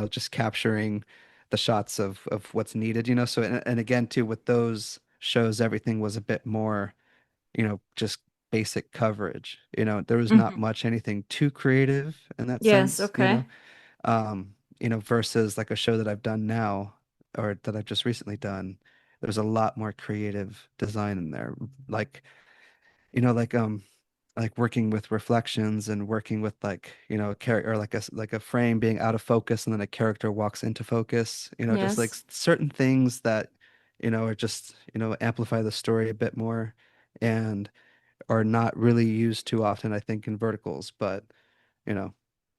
Speaker 4: just capturing the shots of what's needed, so and again too with those shows everything was a bit more, just basic coverage. There was not
Speaker 3: Mhm.
Speaker 4: much anything too creative in that
Speaker 3: Yes,
Speaker 4: sense,
Speaker 3: okay.
Speaker 4: versus like a show that I've done now or that I've just recently done. There's a lot more creative design in there. Like, you know, like um like working with reflections and working with like, a character or like a frame being out of focus and then a character walks into focus, just like
Speaker 3: Yes.
Speaker 4: certain things that, are just, amplify the story a bit more and are not really used too often, I think, in verticals, you know,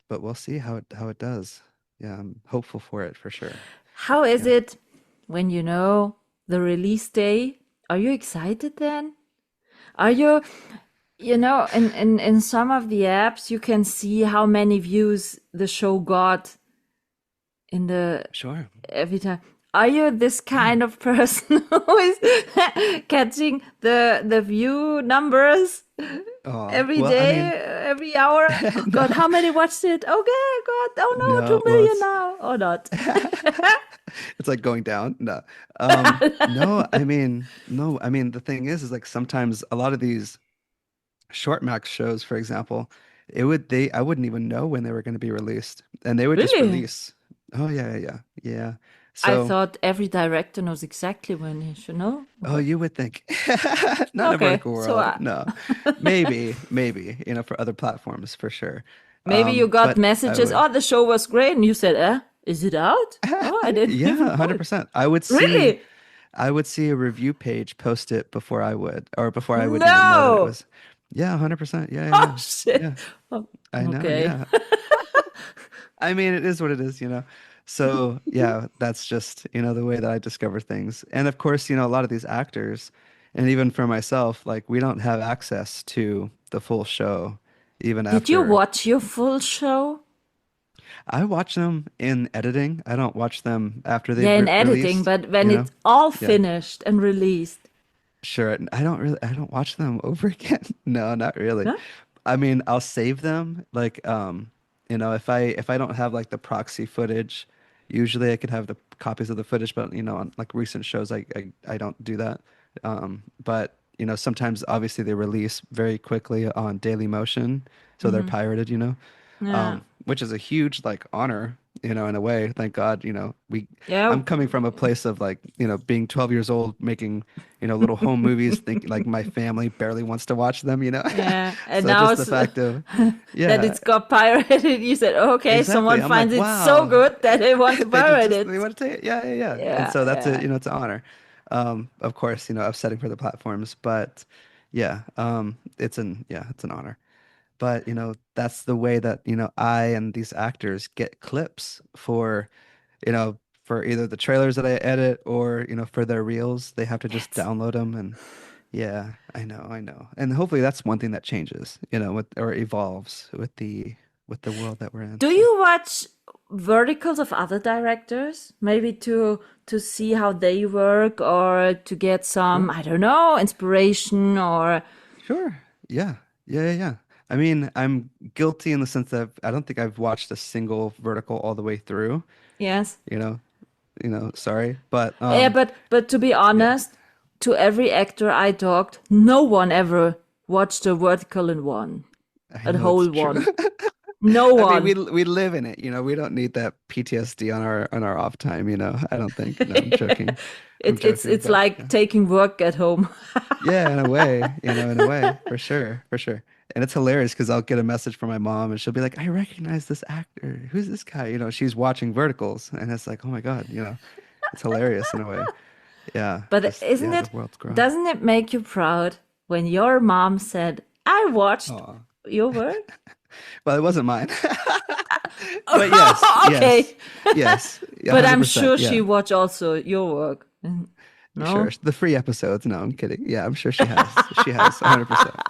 Speaker 4: but we'll see how it does. Yeah, I'm hopeful for it for sure.
Speaker 3: How is
Speaker 4: Yeah.
Speaker 3: it when you know the release day? Are you excited then? Are you, in some of the apps, you can see how many views the show got in the
Speaker 4: Sure.
Speaker 3: every time. Are you this
Speaker 4: Yeah.
Speaker 3: kind of person who is catching the view numbers
Speaker 4: Oh,
Speaker 3: every
Speaker 4: well, I
Speaker 3: day,
Speaker 4: mean,
Speaker 3: every hour? Oh
Speaker 4: no,
Speaker 3: God, how many watched it? Okay, God, oh no,
Speaker 4: no,
Speaker 3: two
Speaker 4: well,
Speaker 3: million now or not?
Speaker 4: it's like going down. No. No, I mean, the thing is like sometimes a lot of these short max shows, for example, I wouldn't even know when they were going to be released, and they would just
Speaker 3: Really?
Speaker 4: release. Oh yeah, yeah, yeah. Yeah.
Speaker 3: I
Speaker 4: So,
Speaker 3: thought every director knows exactly when he should know.
Speaker 4: oh,
Speaker 3: Okay.
Speaker 4: you would think, not in a
Speaker 3: Okay,
Speaker 4: vertical
Speaker 3: so
Speaker 4: world. No, maybe, for other platforms for sure.
Speaker 3: maybe you got
Speaker 4: But I
Speaker 3: messages.
Speaker 4: would.
Speaker 3: Oh, the show was great, and you said, is it out? Oh, I didn't
Speaker 4: Yeah,
Speaker 3: even know it.
Speaker 4: 100%.
Speaker 3: Really?
Speaker 4: I would see a review page post it before I would, or before I would even know that it
Speaker 3: No.
Speaker 4: was. Yeah, 100%. Yeah,
Speaker 3: Oh
Speaker 4: yeah,
Speaker 3: shit.
Speaker 4: yeah.
Speaker 3: Oh,
Speaker 4: I know.
Speaker 3: okay.
Speaker 4: Yeah. I mean, it is what it is. So, yeah, that's just, the way that I discover things. And of course, a lot of these actors, and even for myself, like we don't have access to the full show, even
Speaker 3: Did you
Speaker 4: after
Speaker 3: watch your full show?
Speaker 4: I watch them in editing. I don't watch them after
Speaker 3: Yeah,
Speaker 4: they've
Speaker 3: in editing,
Speaker 4: released,
Speaker 3: but when
Speaker 4: you know?
Speaker 3: it's all
Speaker 4: Yeah.
Speaker 3: finished and released.
Speaker 4: Sure. I don't watch them over again. No, not really.
Speaker 3: Huh?
Speaker 4: I mean, I'll save them like if I don't have like the proxy footage, usually I could have the copies of the footage, but on like recent shows I don't do that. But sometimes obviously they release very quickly on Daily Motion, so they're
Speaker 3: Hmm.
Speaker 4: pirated.
Speaker 3: Yeah.
Speaker 4: Which is a huge like honor, in a way. Thank God,
Speaker 3: Yeah.
Speaker 4: I'm coming from a place of like, being 12 years old, making, little home movies, think like my family barely wants to watch them.
Speaker 3: Yeah. And
Speaker 4: So
Speaker 3: now
Speaker 4: just the fact of,
Speaker 3: that
Speaker 4: yeah,
Speaker 3: it's got pirated, you said, okay,
Speaker 4: exactly.
Speaker 3: someone
Speaker 4: I'm like,
Speaker 3: finds it so
Speaker 4: wow,
Speaker 3: good that they want to pirate
Speaker 4: they
Speaker 3: it.
Speaker 4: want to take it. Yeah, yeah, yeah. And
Speaker 3: Yeah,
Speaker 4: so that's
Speaker 3: yeah.
Speaker 4: it's an honor. Of course, upsetting for the platforms, but yeah, it's an honor. But, that's the way that, I and these actors get clips for either the trailers that I edit or, for their reels. They have to just
Speaker 3: That's
Speaker 4: download them. And yeah, I know. And hopefully that's one thing that changes, or evolves with the world that we're in.
Speaker 3: Do
Speaker 4: So
Speaker 3: you watch verticals of other directors? Maybe to see how they work or to get some,
Speaker 4: sure.
Speaker 3: I don't know, inspiration or
Speaker 4: Sure. Yeah. Yeah, yeah, yeah. I mean, I'm guilty in the sense that I don't think I've watched a single vertical all the way through,
Speaker 3: yes.
Speaker 4: you know, sorry. But
Speaker 3: Yeah, but to be
Speaker 4: yeah,
Speaker 3: honest, to every actor I talked, no one ever watched a vertical in one,
Speaker 4: I
Speaker 3: a
Speaker 4: know it's
Speaker 3: whole
Speaker 4: true.
Speaker 3: one. No
Speaker 4: I mean,
Speaker 3: one.
Speaker 4: we live in it, we don't need that PTSD on our off time. I don't think. No, I'm joking. I'm joking,
Speaker 3: It's
Speaker 4: but
Speaker 3: like
Speaker 4: yeah.
Speaker 3: taking work at home.
Speaker 4: Yeah, in a way, in a way, for sure, for sure. And it's hilarious because I'll get a message from my mom and she'll be like, "I recognize this actor. Who's this guy?" She's watching Verticals and it's like, "Oh my God, it's hilarious in a way." Yeah,
Speaker 3: But
Speaker 4: just
Speaker 3: isn't
Speaker 4: yeah, the
Speaker 3: it,
Speaker 4: world's grown.
Speaker 3: doesn't it make you proud when your mom said, I watched
Speaker 4: Oh,
Speaker 3: your work?
Speaker 4: well, it wasn't mine, but yes, yes,
Speaker 3: Okay.
Speaker 4: yes, yeah,
Speaker 3: But I'm
Speaker 4: 100%,
Speaker 3: sure she
Speaker 4: yeah.
Speaker 3: watched also your work.
Speaker 4: Sure.
Speaker 3: No?
Speaker 4: The free episodes. No, I'm kidding. Yeah, I'm sure she has. She has 100%.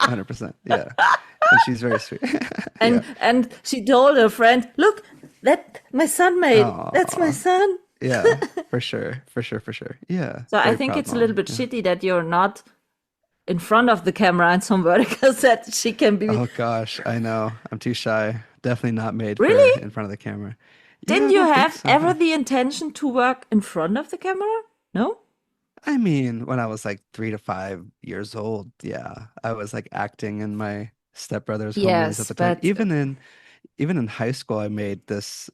Speaker 4: 100%. Yeah. And she's very sweet. Yeah.
Speaker 3: And she told her friend, look, that my son made. That's my
Speaker 4: Oh,
Speaker 3: son.
Speaker 4: yeah. For sure. For sure. For sure. Yeah.
Speaker 3: So I
Speaker 4: Very
Speaker 3: think
Speaker 4: proud
Speaker 3: it's a little
Speaker 4: mom.
Speaker 3: bit
Speaker 4: Yeah.
Speaker 3: shitty that you're not in front of the camera and some verticals that she can be.
Speaker 4: Oh gosh, I know. I'm too shy. Definitely not made for
Speaker 3: Really?
Speaker 4: in front of the camera. Yeah,
Speaker 3: Didn't
Speaker 4: I
Speaker 3: you
Speaker 4: don't think
Speaker 3: have
Speaker 4: so.
Speaker 3: ever the intention to work in front of the camera? No?
Speaker 4: I mean, when I was like 3 to 5 years old, yeah, I was like acting in my stepbrother's home movies at
Speaker 3: Yes,
Speaker 4: the time.
Speaker 3: but
Speaker 4: Even in high school, I made this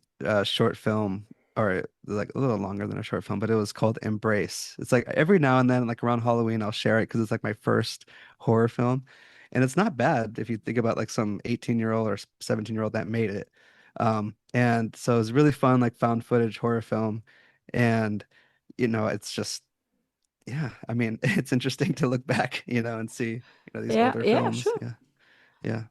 Speaker 4: short film, or like a little longer than a short film, but it was called Embrace. It's like every now and then, like around Halloween, I'll share it because it's like my first horror film, and it's not bad if you think about like some 18-year-old or 17-year-old that made it. And so it was really fun, like found footage horror film, and it's just yeah. I mean, it's interesting to look back, and see these
Speaker 3: yeah,
Speaker 4: older
Speaker 3: yeah,
Speaker 4: films.
Speaker 3: sure.
Speaker 4: Yeah, yeah.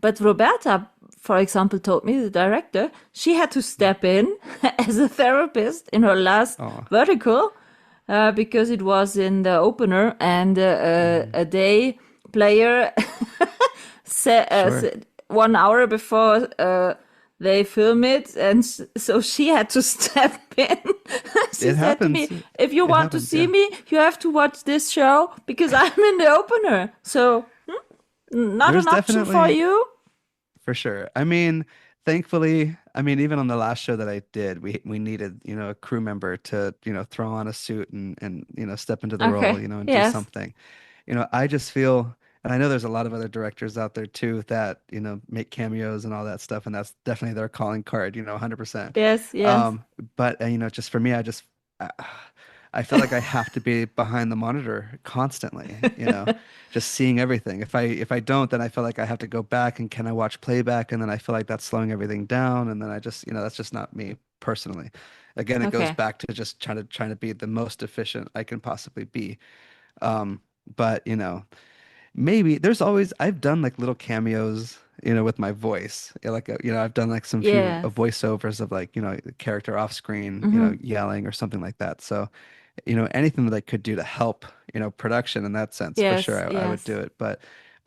Speaker 3: But Roberta, for example, told me, the director, she had to step in as a therapist in her last
Speaker 4: Oh.
Speaker 3: vertical because it was in the opener, and
Speaker 4: Mhm.
Speaker 3: a day player
Speaker 4: Sure.
Speaker 3: said 1 hour before they film it, and so she had to step in. She
Speaker 4: It
Speaker 3: said to
Speaker 4: happens.
Speaker 3: me, "If you
Speaker 4: It
Speaker 3: want to
Speaker 4: happens.
Speaker 3: see
Speaker 4: Yeah.
Speaker 3: me, you have to watch this show because I'm in the opener." So not
Speaker 4: There's
Speaker 3: an option for
Speaker 4: definitely
Speaker 3: you.
Speaker 4: for sure. I mean, thankfully, I mean, even on the last show that I did, we needed, a crew member to, throw on a suit and step into the role,
Speaker 3: Okay.
Speaker 4: and do
Speaker 3: Yes.
Speaker 4: something. I just feel, and I know there's a lot of other directors out there too that, make cameos and all that stuff, and that's definitely their calling card, 100%.
Speaker 3: Yes. Yes.
Speaker 4: Um, but just for me, I, I feel like I have to be behind the monitor constantly, just seeing everything. If I don't, then I feel like I have to go back and can I watch playback? And then I feel like that's slowing everything down. And then I just, that's just not me personally. Again, it goes
Speaker 3: Okay.
Speaker 4: back to just trying to be the most efficient I can possibly be. But maybe there's always I've done like little cameos, with my voice. Yeah, like I've done like some few
Speaker 3: Yes.
Speaker 4: voiceovers of like, the character off screen,
Speaker 3: Hmm.
Speaker 4: yelling or something like that. So, anything that I could do to help, production in that sense, for
Speaker 3: Yes.
Speaker 4: sure, I would do
Speaker 3: Yes.
Speaker 4: it. But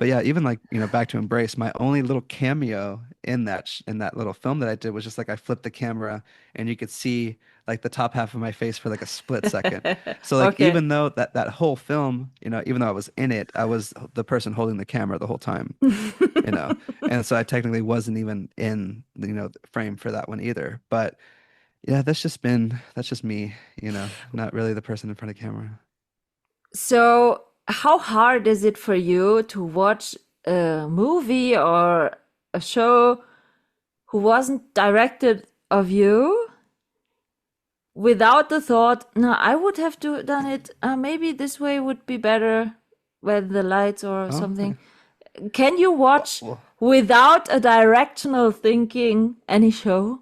Speaker 4: yeah, even like, back to Embrace, my only little cameo in that little film that I did was just like I flipped the camera and you could see like the top half of my face for like a split second. So like
Speaker 3: Okay.
Speaker 4: even though that whole film, even though I was in it, I was the person holding the camera the whole time, you know. And so I technically wasn't even in the frame for that one either. But yeah, that's just me, not really the person in front of camera.
Speaker 3: So, how hard is it for you to watch a movie or a show who wasn't directed of you without the thought, no, I would have done it. Maybe this way would be better with the lights or
Speaker 4: Oh, okay.
Speaker 3: something. Can you watch
Speaker 4: Well,
Speaker 3: without a directional thinking any show?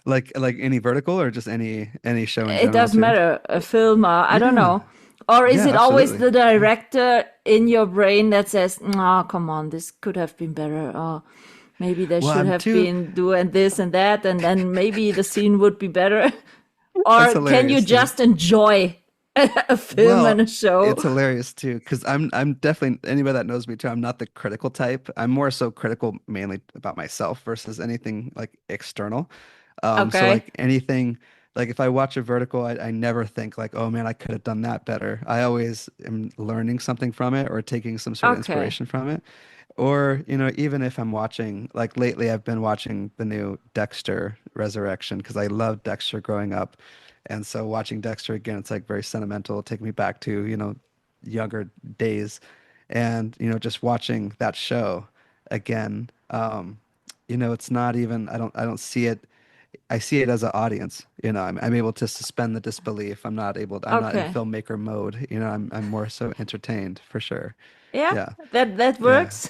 Speaker 4: like any vertical or just any show in
Speaker 3: It
Speaker 4: general
Speaker 3: doesn't
Speaker 4: too?
Speaker 3: matter, a film, or I don't
Speaker 4: Yeah.
Speaker 3: know. Or is
Speaker 4: Yeah,
Speaker 3: it always
Speaker 4: absolutely.
Speaker 3: the
Speaker 4: Yeah.
Speaker 3: director in your brain that says, "Oh, come on, this could have been better," or maybe they
Speaker 4: Well,
Speaker 3: should
Speaker 4: I'm
Speaker 3: have
Speaker 4: too
Speaker 3: been doing this and that, and then maybe the scene would be better?
Speaker 4: That's
Speaker 3: Or can you
Speaker 4: hilarious too.
Speaker 3: just enjoy a film and
Speaker 4: Well,
Speaker 3: a show?
Speaker 4: it's hilarious too because I'm definitely anybody that knows me too. I'm not the critical type. I'm more so critical mainly about myself versus anything like external. So
Speaker 3: Okay,
Speaker 4: like anything, like if I watch a vertical, I never think like, oh man, I could have done that better. I always am learning something from it or taking some sort of
Speaker 3: okay,
Speaker 4: inspiration from it. Or, even if I'm watching, like lately I've been watching the new Dexter Resurrection because I loved Dexter growing up. And so watching Dexter again, it's like very sentimental, take me back to, younger days. And, just watching that show again, it's not even, I don't see it. I see it as an audience, I'm able to suspend the disbelief. I'm not in
Speaker 3: okay.
Speaker 4: filmmaker mode, I'm more so entertained for sure.
Speaker 3: Yeah,
Speaker 4: Yeah.
Speaker 3: that
Speaker 4: Yeah.
Speaker 3: works.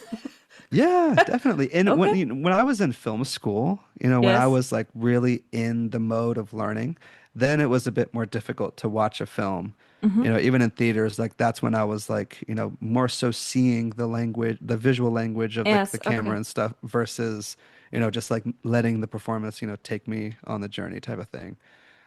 Speaker 4: Yeah, definitely. And when
Speaker 3: Okay.
Speaker 4: when I was in film school, when I
Speaker 3: Yes.
Speaker 4: was like really in the mode of learning, then it was a bit more difficult to watch a film.
Speaker 3: Hmm.
Speaker 4: Even in theaters, like that's when I was like, more so seeing the language, the visual language of the
Speaker 3: Yes.
Speaker 4: camera
Speaker 3: Okay.
Speaker 4: and stuff versus, just like letting the performance, take me on the journey type of thing.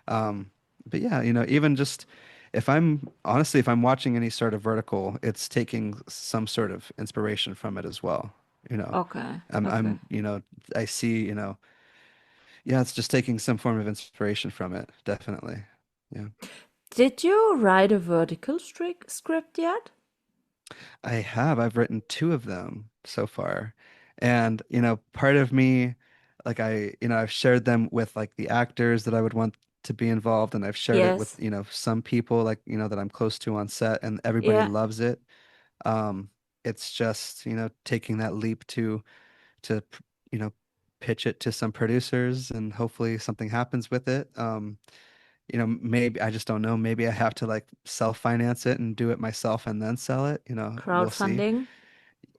Speaker 4: But yeah, even just if I'm watching any sort of vertical, it's taking some sort of inspiration from it as well. You know,
Speaker 3: Okay.
Speaker 4: I'm,
Speaker 3: Okay.
Speaker 4: I'm, you know, I see, yeah, it's just taking some form of inspiration from it, definitely. Yeah.
Speaker 3: Did you write a vertical script yet?
Speaker 4: I have. I've written two of them so far. And, part of me, like I've shared them with like the actors that I would want to be involved, and I've shared it with,
Speaker 3: Yes.
Speaker 4: some people like, that I'm close to on set, and everybody
Speaker 3: Yeah.
Speaker 4: loves it. Um, it's just, taking that leap to, you know, pitch it to some producers and hopefully something happens with it. Maybe I just don't know. Maybe I have to like self-finance it and do it myself and then sell it. We'll see.
Speaker 3: Crowdfunding,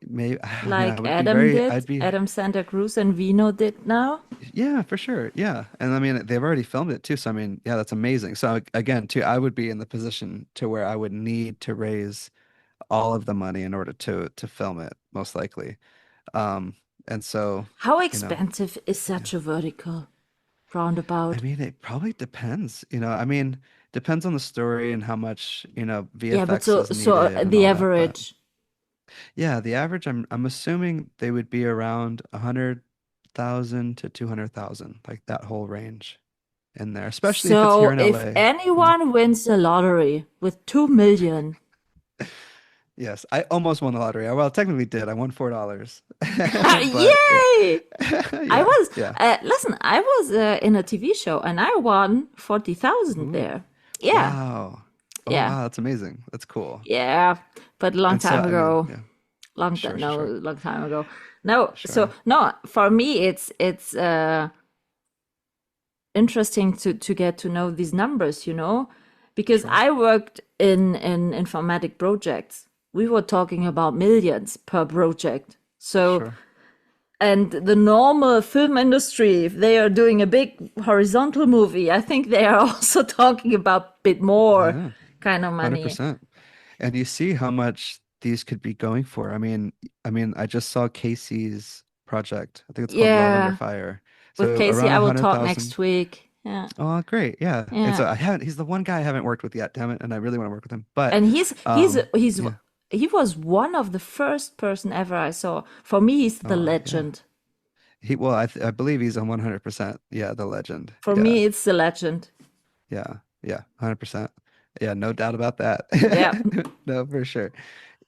Speaker 4: Maybe, I mean, I
Speaker 3: like
Speaker 4: would be
Speaker 3: Adam
Speaker 4: very,
Speaker 3: did,
Speaker 4: I'd be,
Speaker 3: Adam Santa Cruz and Vino did now.
Speaker 4: yeah, for sure. Yeah. And I mean, they've already filmed it too. So, I mean, yeah, that's amazing. So, again, too, I would be in the position to where I would need to raise all of the money in order to film it, most likely. Um, and so,
Speaker 3: How
Speaker 4: you know,
Speaker 3: expensive is
Speaker 4: yeah.
Speaker 3: such a vertical
Speaker 4: I
Speaker 3: roundabout?
Speaker 4: mean, it probably depends. I mean, depends on the story and how much,
Speaker 3: Yeah, but
Speaker 4: VFX
Speaker 3: so
Speaker 4: is
Speaker 3: so
Speaker 4: needed and
Speaker 3: the
Speaker 4: all that. But
Speaker 3: average.
Speaker 4: yeah, the average, I'm assuming they would be around 100,000 to 200,000, like that whole range in there, especially if it's here
Speaker 3: So
Speaker 4: in
Speaker 3: if
Speaker 4: LA. Mhm.
Speaker 3: anyone wins the lottery with 2 million,
Speaker 4: Yes, I almost won the lottery. Well, technically did. I won $4. But yeah.
Speaker 3: yay! I
Speaker 4: Yeah,
Speaker 3: was
Speaker 4: yeah.
Speaker 3: listen, I was in a TV show and I won 40,000
Speaker 4: Ooh,
Speaker 3: there. Yeah,
Speaker 4: wow. Oh,
Speaker 3: yeah,
Speaker 4: wow, that's amazing. That's cool.
Speaker 3: yeah, but a long
Speaker 4: And so,
Speaker 3: time
Speaker 4: I mean,
Speaker 3: ago.
Speaker 4: yeah,
Speaker 3: Long
Speaker 4: sure,
Speaker 3: time,
Speaker 4: sure,
Speaker 3: no,
Speaker 4: sure,
Speaker 3: long time ago. No, so
Speaker 4: sure,
Speaker 3: no, for me, it's interesting to get to know these numbers, because
Speaker 4: sure,
Speaker 3: I worked in informatic projects. We were talking about millions per project. So,
Speaker 4: sure.
Speaker 3: and the normal film industry, if they are doing a big horizontal movie, I think they are also talking about a bit more
Speaker 4: Yeah.
Speaker 3: kind of money.
Speaker 4: 100%. And you see how much these could be going for. I mean, I just saw Casey's project. I think it's called Love Under
Speaker 3: Yeah,
Speaker 4: Fire.
Speaker 3: with
Speaker 4: So
Speaker 3: Casey,
Speaker 4: around
Speaker 3: I
Speaker 4: a
Speaker 3: will
Speaker 4: hundred
Speaker 3: talk
Speaker 4: thousand.
Speaker 3: next week. Yeah,
Speaker 4: Oh, great. Yeah. And
Speaker 3: yeah.
Speaker 4: so he's the one guy I haven't worked with yet, damn it. And I really want to work with him. But
Speaker 3: And he's
Speaker 4: yeah.
Speaker 3: he was one of the first person ever I saw. For me, he's the
Speaker 4: Oh, yeah.
Speaker 3: legend.
Speaker 4: Well, I believe he's a 100%. Yeah, the legend.
Speaker 3: For
Speaker 4: Yeah.
Speaker 3: me, it's the legend.
Speaker 4: Yeah. Yeah. 100%. Yeah, no doubt about that.
Speaker 3: Yeah.
Speaker 4: No, for sure.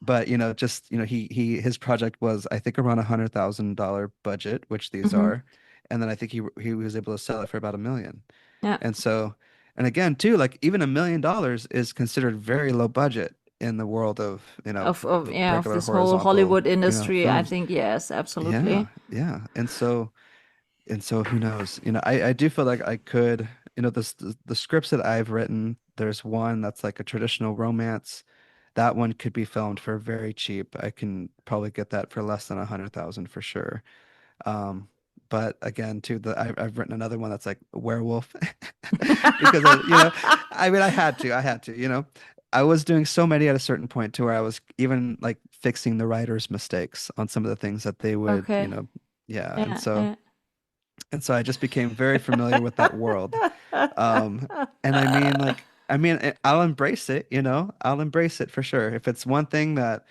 Speaker 4: But just his project was I think around $100,000 budget, which these
Speaker 3: Hmm.
Speaker 4: are, and then I think he was able to sell it for about 1 million.
Speaker 3: Yeah.
Speaker 4: And so, and again too, like even $1 million is considered very low budget in the world of
Speaker 3: Of yeah, of
Speaker 4: regular
Speaker 3: this whole
Speaker 4: horizontal
Speaker 3: Hollywood industry, I
Speaker 4: films.
Speaker 3: think yes,
Speaker 4: Yeah,
Speaker 3: absolutely.
Speaker 4: yeah. And so who knows? I do feel like I could, the scripts that I've written, there's one that's like a traditional romance. That one could be filmed for very cheap. I can probably get that for less than 100,000 for sure. Um, but again, too, I've written another one that's like werewolf because I mean, I had to. I was doing so many at a certain point to where I was even like fixing the writer's mistakes on some of the things that they would,
Speaker 3: Okay.
Speaker 4: yeah. And
Speaker 3: Yeah,
Speaker 4: so,
Speaker 3: yeah.
Speaker 4: and so I just became very familiar with that world. Um, and I'll embrace it, I'll embrace it for sure. If it's one thing that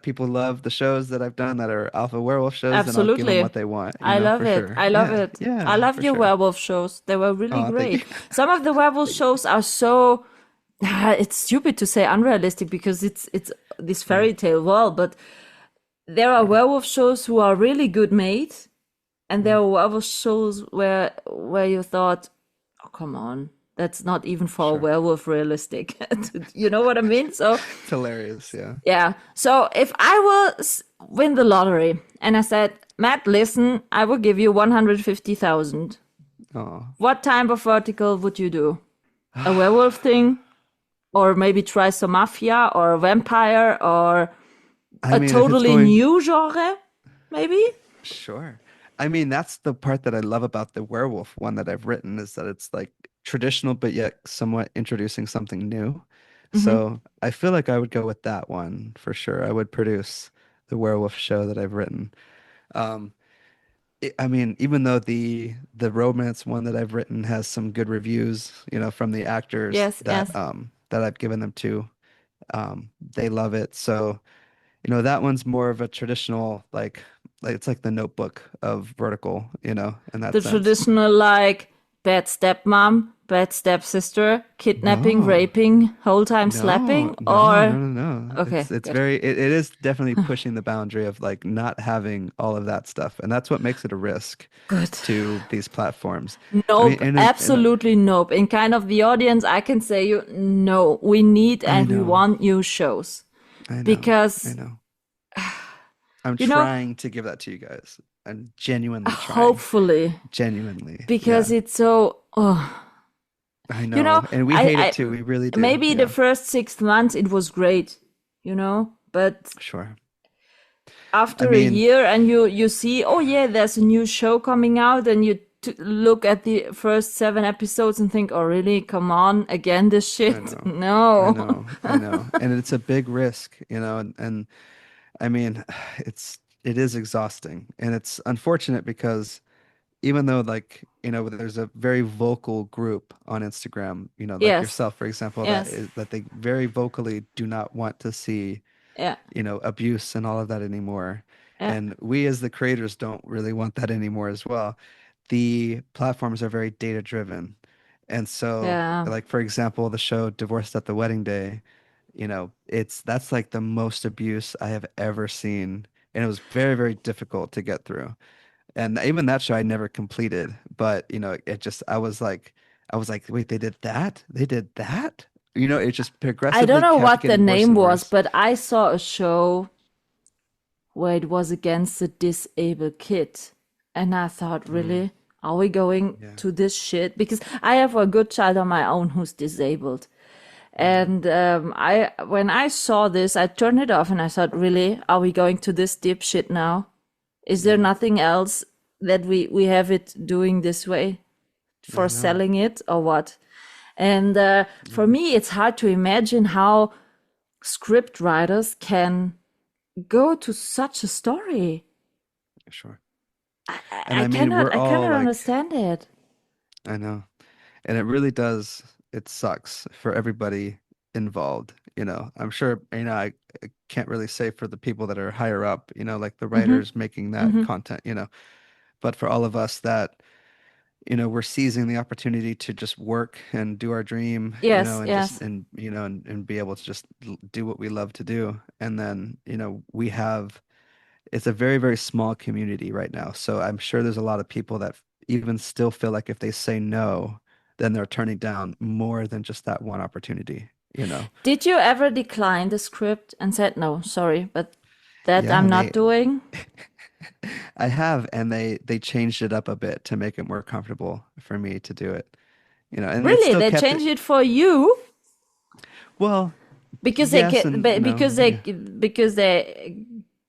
Speaker 4: people love, the shows that I've done that are alpha werewolf shows, then I'll give them
Speaker 3: Absolutely.
Speaker 4: what they want,
Speaker 3: I love
Speaker 4: for
Speaker 3: it.
Speaker 4: sure.
Speaker 3: I love
Speaker 4: Yeah,
Speaker 3: it. I
Speaker 4: yeah,
Speaker 3: love
Speaker 4: for
Speaker 3: your
Speaker 4: sure.
Speaker 3: werewolf shows. They were really
Speaker 4: Oh, thank you.
Speaker 3: great. Some of the werewolf shows are so it's stupid to say unrealistic because it's this
Speaker 4: Yeah,
Speaker 3: fairy tale world, but there are
Speaker 4: sure.
Speaker 3: werewolf shows who are really good made, and
Speaker 4: Yeah,
Speaker 3: there are werewolf shows where you thought, oh come on, that's not even for a
Speaker 4: sure.
Speaker 3: werewolf realistic. You know what I mean? So
Speaker 4: It's hilarious. Yeah.
Speaker 3: yeah. So if I will win the lottery and I said, Matt, listen, I will give you 150,000.
Speaker 4: Oh.
Speaker 3: What type of vertical would you do? A werewolf thing? Or maybe try some mafia or vampire or
Speaker 4: I
Speaker 3: a
Speaker 4: mean, if it's
Speaker 3: totally
Speaker 4: going,
Speaker 3: new genre, maybe?
Speaker 4: sure. I mean, that's the part that I love about the werewolf one that I've written is that it's like traditional, but yet somewhat introducing something new.
Speaker 3: Hmm.
Speaker 4: So I feel like I would go with that one for sure. I would produce the werewolf show that I've written. Um, I mean, even though the romance one that I've written has some good reviews, from the actors
Speaker 3: Yes,
Speaker 4: that
Speaker 3: yes.
Speaker 4: that I've given them to, they love it. So, that one's more of a traditional like it's like the Notebook of vertical, in that
Speaker 3: The
Speaker 4: sense.
Speaker 3: traditional, like, bad stepmom, bad stepsister, kidnapping,
Speaker 4: No.
Speaker 3: raping, whole time
Speaker 4: No,
Speaker 3: slapping,
Speaker 4: no, no,
Speaker 3: or
Speaker 4: no, no.
Speaker 3: okay,
Speaker 4: It's
Speaker 3: good.
Speaker 4: very it is definitely pushing the boundary of like not having all of that stuff. And that's what makes it a risk
Speaker 3: Good.
Speaker 4: to these platforms. I mean,
Speaker 3: Nope, absolutely nope. In kind of the audience, I can say you no, we need
Speaker 4: I
Speaker 3: and we
Speaker 4: know.
Speaker 3: want new shows
Speaker 4: I know. I
Speaker 3: because
Speaker 4: know. I'm
Speaker 3: you know,
Speaker 4: trying to give that to you guys. I'm genuinely trying.
Speaker 3: hopefully,
Speaker 4: Genuinely.
Speaker 3: because
Speaker 4: Yeah.
Speaker 3: it's so
Speaker 4: I
Speaker 3: you know,
Speaker 4: know. And we hate it
Speaker 3: I
Speaker 4: too. We really do.
Speaker 3: maybe the
Speaker 4: Yeah.
Speaker 3: first 6 months it was great, you know, but
Speaker 4: Sure. I
Speaker 3: after a
Speaker 4: mean,
Speaker 3: year and you see, oh yeah, there's a new show coming out, and you look at the first 7 episodes and think, oh really, come on again, this
Speaker 4: I
Speaker 3: shit.
Speaker 4: know. I
Speaker 3: No.
Speaker 4: know. I know. And it's a big risk, and I mean, it is exhausting, and it's unfortunate because even though like, there's a very vocal group on Instagram, like
Speaker 3: Yes.
Speaker 4: yourself, for example,
Speaker 3: Yes.
Speaker 4: that they very vocally do not want to see,
Speaker 3: Yeah.
Speaker 4: abuse and all of that anymore.
Speaker 3: Yeah.
Speaker 4: And we as the creators don't really want that anymore as well. The platforms are very data driven. And so,
Speaker 3: Yeah.
Speaker 4: like, for example, the show Divorced at the Wedding Day, that's like the most abuse I have ever seen. And it was very, very difficult to get through. And even that show I never completed, but I was like, wait, they did that? They did that? It just
Speaker 3: I don't
Speaker 4: progressively
Speaker 3: know
Speaker 4: kept
Speaker 3: what the
Speaker 4: getting worse
Speaker 3: name
Speaker 4: and
Speaker 3: was,
Speaker 4: worse.
Speaker 3: but I saw a show where it was against the disabled kid. And I thought,
Speaker 4: Mm,
Speaker 3: really? Are we going
Speaker 4: yeah,
Speaker 3: to this shit? Because I have a good child on my own who's disabled.
Speaker 4: yeah,
Speaker 3: And I, when I saw this, I turned it off and I thought, really? Are we going to this deep shit now? Is there
Speaker 4: yeah.
Speaker 3: nothing else that we have it doing this way
Speaker 4: I
Speaker 3: for
Speaker 4: know.
Speaker 3: selling it or what? And for
Speaker 4: Yeah,
Speaker 3: me, it's hard to imagine how script writers can go to such a story.
Speaker 4: sure. And I mean, we're
Speaker 3: I
Speaker 4: all
Speaker 3: cannot
Speaker 4: like,
Speaker 3: understand it.
Speaker 4: I know. And it really does, it sucks for everybody involved. I'm sure, I can't really say for the people that are higher up, like the
Speaker 3: Hmm.
Speaker 4: writers making that
Speaker 3: Hmm.
Speaker 4: content, but for all of us that we're seizing the opportunity to just work and do our dream,
Speaker 3: Yes,
Speaker 4: and just
Speaker 3: yes,
Speaker 4: and be able to just do what we love to do. And then, it's a very, very small community right now. So I'm sure there's a lot of people that even still feel like if they say no, then they're turning down more than just that one opportunity, you know.
Speaker 3: did you ever decline the script and said, no, sorry, but that
Speaker 4: Yeah,
Speaker 3: I'm not doing?
Speaker 4: I have, and they changed it up a bit to make it more comfortable for me to do it, and it
Speaker 3: Really?
Speaker 4: still
Speaker 3: They
Speaker 4: kept
Speaker 3: changed
Speaker 4: it.
Speaker 3: it for you?
Speaker 4: Well,
Speaker 3: Because
Speaker 4: yes and no. Yeah.
Speaker 3: because they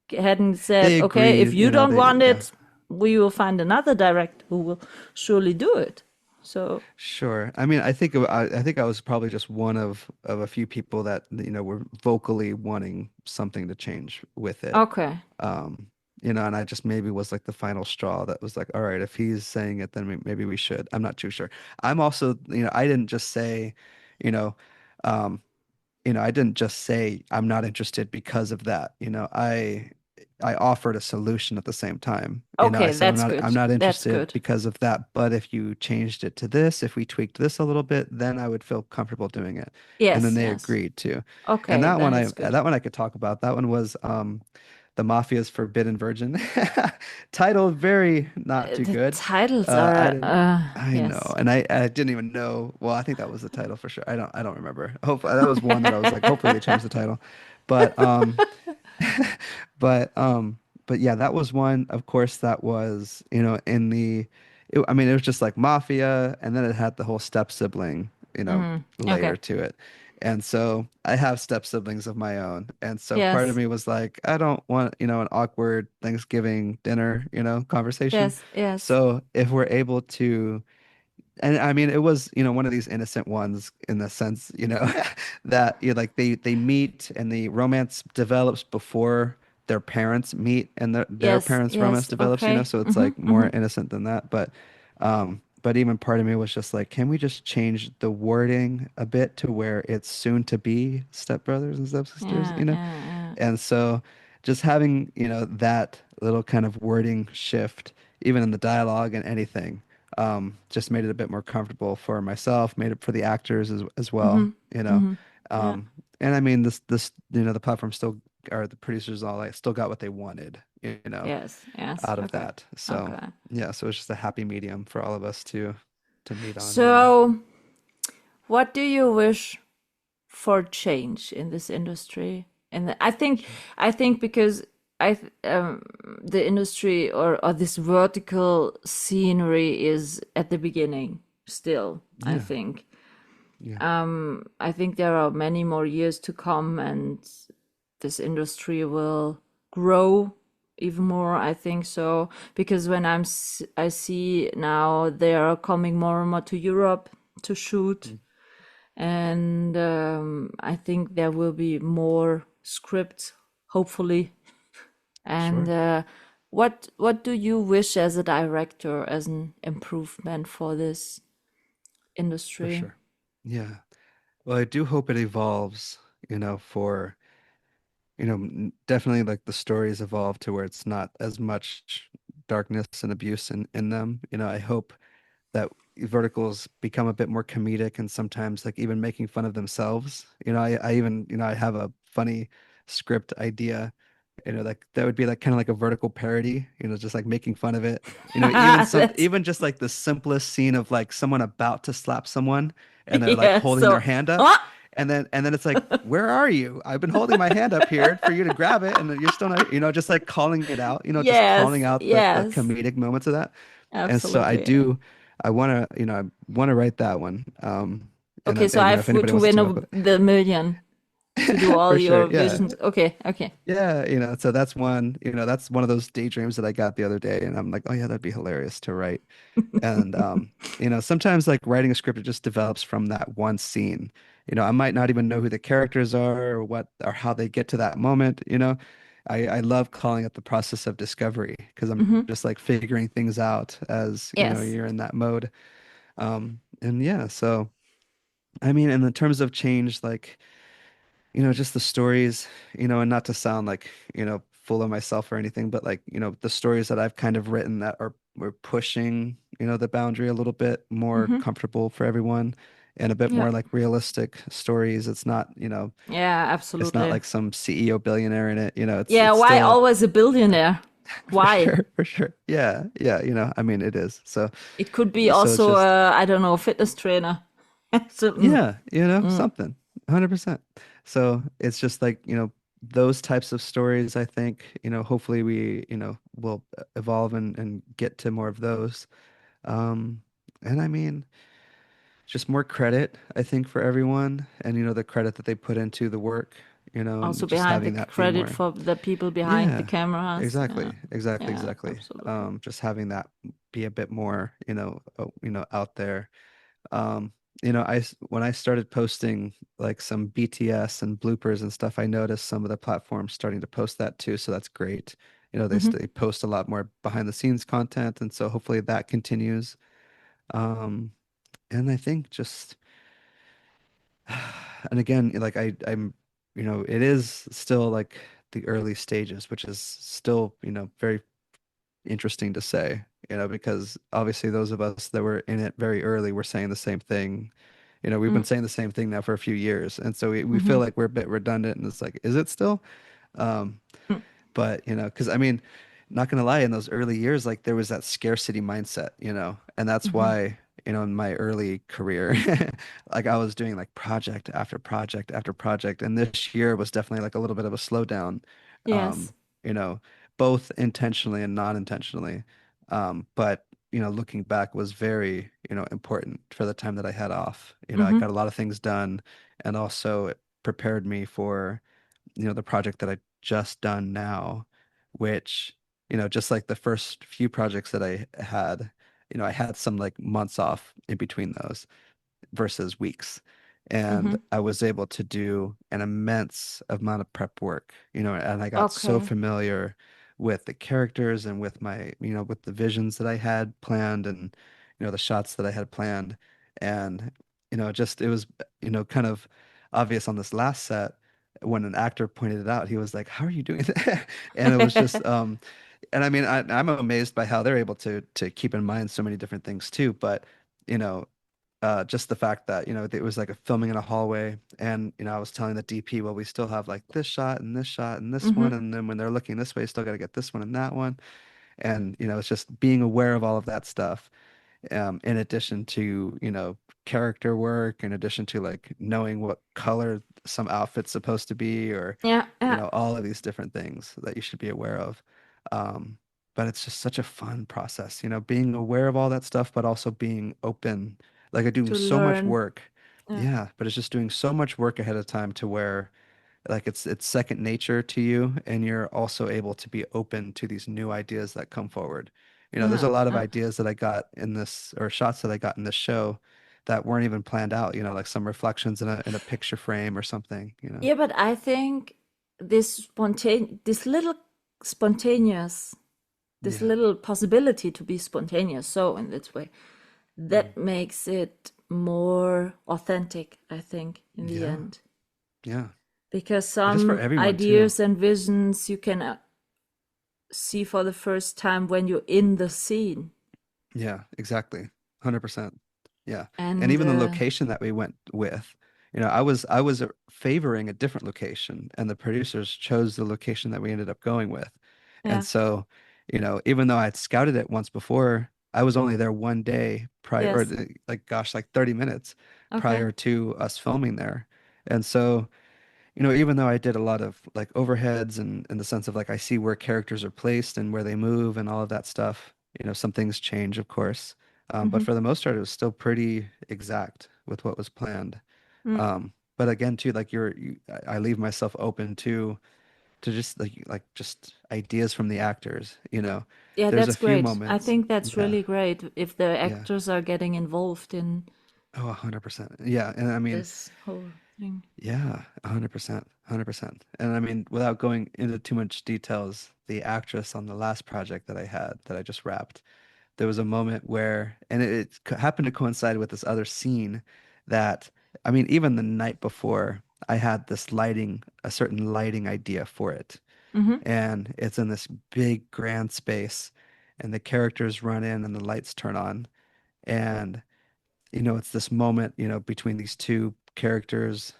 Speaker 3: hadn't said,
Speaker 4: They
Speaker 3: okay, if
Speaker 4: agreed,
Speaker 3: you don't want
Speaker 4: yeah.
Speaker 3: it, we will find another director who will surely do it. So,
Speaker 4: Sure. I mean, I think I was probably just one of a few people that, were vocally wanting something to change with it.
Speaker 3: okay.
Speaker 4: Um, and I just maybe was like the final straw that was like, all right, if he's saying it, then maybe we should. I'm not too sure. I'm also, I didn't just say, you know, um, I didn't just say I'm not interested because of that. I offered a solution at the same time. I
Speaker 3: Okay,
Speaker 4: said
Speaker 3: that's
Speaker 4: I'm
Speaker 3: good.
Speaker 4: not
Speaker 3: That's
Speaker 4: interested
Speaker 3: good.
Speaker 4: because of that, but if you changed it to this, if we tweaked this a little bit, then I would feel comfortable doing it. And then
Speaker 3: Yes,
Speaker 4: they
Speaker 3: yes.
Speaker 4: agreed to. And
Speaker 3: Okay, then it's good.
Speaker 4: that one I could talk about. That one was The Mafia's Forbidden Virgin. Title very not too
Speaker 3: The
Speaker 4: good.
Speaker 3: titles
Speaker 4: I
Speaker 3: are,
Speaker 4: didn't I know,
Speaker 3: yes.
Speaker 4: and I didn't even know. Well, I think that was the title for sure. I don't remember. Hopefully, that was one that I was like, hopefully they changed the title. But but but yeah, that was one. Of course, that was in I mean, it was just like mafia, and then it had the whole step sibling
Speaker 3: Hmm.
Speaker 4: layer
Speaker 3: Okay.
Speaker 4: to it. And so I have step siblings of my own. And so part of
Speaker 3: Yes,
Speaker 4: me was like, I don't want, an awkward Thanksgiving dinner, conversation.
Speaker 3: yes, yes,
Speaker 4: So if we're able to, and I mean, it was, one of these innocent ones in the sense, that like they meet and the romance develops before their parents meet and their
Speaker 3: yes,
Speaker 4: parents' romance
Speaker 3: yes.
Speaker 4: develops,
Speaker 3: Okay.
Speaker 4: so it's
Speaker 3: Hmm.
Speaker 4: like
Speaker 3: Hmm.
Speaker 4: more innocent than that. But even part of me was just like, can we just change the wording a bit to where it's soon to be stepbrothers and stepsisters,
Speaker 3: Yeah, yeah, yeah.
Speaker 4: And so just having, that little kind of wording shift, even in the dialogue and anything, just made it a bit more comfortable for myself, made it for the actors as well,
Speaker 3: Mm-hmm.
Speaker 4: you know.
Speaker 3: Mm-hmm. Yeah.
Speaker 4: And I mean this the platform still, or the producers all like still got what they wanted,
Speaker 3: Yes. Yes.
Speaker 4: out of
Speaker 3: Okay.
Speaker 4: that. So
Speaker 3: Okay.
Speaker 4: yeah, so it's just a happy medium for all of us to meet on.
Speaker 3: So, what do you wish for change in this industry? And I think because the industry or this vertical scenery is at the beginning still. I
Speaker 4: Yeah,
Speaker 3: think.
Speaker 4: yeah,
Speaker 3: I think there are many more years to come, and this industry will grow even more. I think so because when I see now they are coming more and more to Europe to shoot,
Speaker 4: mm,
Speaker 3: and I think there will be more scripts, hopefully. And
Speaker 4: sure,
Speaker 3: what do you wish as a director as an improvement for this
Speaker 4: for
Speaker 3: industry?
Speaker 4: sure. Yeah. Well, I do hope it evolves, for definitely like the stories evolve to where it's not as much darkness and abuse in them. I hope that verticals become a bit more comedic and sometimes like even making fun of themselves. I even, I have a funny script idea, like that would be like kind of like a vertical parody, just like making fun of it.
Speaker 3: That's
Speaker 4: Even just like the simplest scene of like someone about to slap someone and they're like
Speaker 3: yeah.
Speaker 4: holding their
Speaker 3: So,
Speaker 4: hand up.
Speaker 3: ah,
Speaker 4: And then it's like, where are you? I've been holding my hand up here for you to grab it, and you're still not, just like calling it out, just calling
Speaker 3: yes,
Speaker 4: out the
Speaker 3: yes,
Speaker 4: comedic moments of that. And so
Speaker 3: absolutely.
Speaker 4: I want to write that one.
Speaker 3: Okay, so I
Speaker 4: If
Speaker 3: have
Speaker 4: anybody
Speaker 3: to
Speaker 4: wants to
Speaker 3: win
Speaker 4: team up with
Speaker 3: the million to do
Speaker 4: it,
Speaker 3: all
Speaker 4: for sure.
Speaker 3: your
Speaker 4: Yeah.
Speaker 3: visions. Okay, okay.
Speaker 4: Yeah. So that's one of those daydreams that I got the other day. And I'm like, oh yeah, that'd be hilarious to write. And sometimes like writing a script, it just develops from that one scene. I might not even know who the characters are or what or how they get to that moment. I love calling it the process of discovery because I'm
Speaker 3: Hmm.
Speaker 4: just like figuring things out as,
Speaker 3: Yes.
Speaker 4: you're in that mode. And yeah, so I mean, in the terms of change, like, just the stories, and not to sound like, full of myself or anything, but like, the stories that I've kind of written that are we're pushing, the boundary a little bit more
Speaker 3: Hmm.
Speaker 4: comfortable for everyone and a bit
Speaker 3: Yeah.
Speaker 4: more like realistic stories. It's not,
Speaker 3: Yeah,
Speaker 4: it's not
Speaker 3: absolutely.
Speaker 4: like some CEO billionaire in it, it's
Speaker 3: Yeah,
Speaker 4: it's
Speaker 3: why
Speaker 4: still
Speaker 3: always a billionaire?
Speaker 4: for
Speaker 3: Why?
Speaker 4: sure, for sure. Yeah, yeah, I mean it is.
Speaker 3: It could be
Speaker 4: So it's
Speaker 3: also
Speaker 4: just
Speaker 3: I don't know, a fitness trainer. So,
Speaker 4: yeah,
Speaker 3: mm,
Speaker 4: something. 100%. So it's just like, those types of stories, I think, hopefully we, will evolve and get to more of those. Um, and I mean, just more credit, I think, for everyone and, the credit that they put into the work,
Speaker 3: also
Speaker 4: and just
Speaker 3: behind the
Speaker 4: having that be
Speaker 3: credit
Speaker 4: more.
Speaker 3: for the people behind the
Speaker 4: Yeah,
Speaker 3: cameras. Yeah.
Speaker 4: exactly, exactly,
Speaker 3: Yeah,
Speaker 4: exactly.
Speaker 3: absolutely.
Speaker 4: Just having that be a bit more, out there. Um, when I started posting like some BTS and bloopers and stuff, I noticed some of the platforms starting to post that too. So that's great.
Speaker 3: Hmm.
Speaker 4: They post a lot more behind the scenes content, and so hopefully that continues. Um, and I think just, and again, like I'm, it is still like the early stages, which is still, very interesting to say, because obviously those of us that were in it very early were saying the same thing. We've been saying the same thing now for a few years. And so we feel
Speaker 3: Hmm.
Speaker 4: like we're a bit redundant and it's like, is it still? Um, but, because I mean, not gonna lie, in those early years, like there was that scarcity mindset, and that's
Speaker 3: Hmm.
Speaker 4: why, in my early career, like I was doing like project after project after project. And this year was definitely like a little bit of a slowdown,
Speaker 3: Yes.
Speaker 4: um, both intentionally and non-intentionally. But, looking back was very, important for the time that I had off. I
Speaker 3: Hmm.
Speaker 4: got a lot of things done and also it prepared me for the project that I just done now, which, just like the first few projects that I had, I had some like months off in between those versus weeks. And
Speaker 3: Hmm.
Speaker 4: I was able to do an immense amount of prep work, and I got so
Speaker 3: Okay.
Speaker 4: familiar with the characters and with my, with the visions that I had planned and, the shots that I had planned. And, just it was, kind of obvious on this last set when an actor pointed it out, he was like, "How are you doing that?" And it was just, And I mean, I'm amazed by how they're able to keep in mind so many different things too. But you know, just the fact that it was like a filming in a hallway, and I was telling the DP, well, we still have like this shot and this shot and this one,
Speaker 3: Hmm.
Speaker 4: and then when they're looking this way, still got to get this one and that one, and it's just being aware of all of that stuff, in addition to character work, in addition to like knowing what color some outfit's supposed to be, or
Speaker 3: Yeah, yeah,
Speaker 4: all of these different things that you should be aware of. Um, but it's just such a fun process, being aware of all that stuff, but also being open, like doing
Speaker 3: to
Speaker 4: so much
Speaker 3: learn.
Speaker 4: work.
Speaker 3: Yeah,
Speaker 4: Yeah, but it's just doing so much work ahead of time to where like it's second nature to you, and you're also able to be open to these new ideas that come forward. There's
Speaker 3: yeah,
Speaker 4: a lot of
Speaker 3: yeah.
Speaker 4: ideas that I got in this, or shots that I got in this show, that weren't even planned out, like some reflections in a picture frame or something.
Speaker 3: Yeah, but I think this little spontaneous, this
Speaker 4: Yeah.
Speaker 3: little possibility to be spontaneous, so in this way,
Speaker 4: Mm.
Speaker 3: that makes it more authentic, I think, in the
Speaker 4: Yeah.
Speaker 3: end.
Speaker 4: Yeah.
Speaker 3: Because
Speaker 4: And just for
Speaker 3: some
Speaker 4: everyone too.
Speaker 3: ideas and visions you can see for the first time when you're in the scene.
Speaker 4: Yeah, exactly. 100%. Yeah. And
Speaker 3: And
Speaker 4: even the location that we went with, I was favoring a different location, and the producers chose the location that we ended up going with. And
Speaker 3: yeah,
Speaker 4: so, even though I had scouted it once before, I was only there one day prior, or
Speaker 3: yes,
Speaker 4: like gosh, like 30 minutes
Speaker 3: okay,
Speaker 4: prior to us filming there. And so, even though I did a lot of like overheads, and in the sense of like I see where characters are placed and where they move and all of that stuff, some things change, of course. But
Speaker 3: hmm,
Speaker 4: for the most part, it was still pretty exact with what was planned.
Speaker 3: mm.
Speaker 4: But again, too, like I leave myself open to just just ideas from the actors.
Speaker 3: Yeah,
Speaker 4: There's a
Speaker 3: that's
Speaker 4: few
Speaker 3: great. I
Speaker 4: moments.
Speaker 3: think that's
Speaker 4: Yeah.
Speaker 3: really great if the
Speaker 4: Yeah.
Speaker 3: actors are getting involved in
Speaker 4: Oh, 100%. Yeah. And I mean,
Speaker 3: this whole thing.
Speaker 4: yeah, 100%, 100%. And I mean, without going into too much details, the actress on the last project that I had, that I just wrapped, there was a moment where, and it happened to coincide with this other scene that, I mean, even the night before, I had this lighting, a certain lighting idea for it.
Speaker 3: Hmm.
Speaker 4: And it's in this big grand space, and the characters run in and the lights turn on. And, it's this moment, between these two characters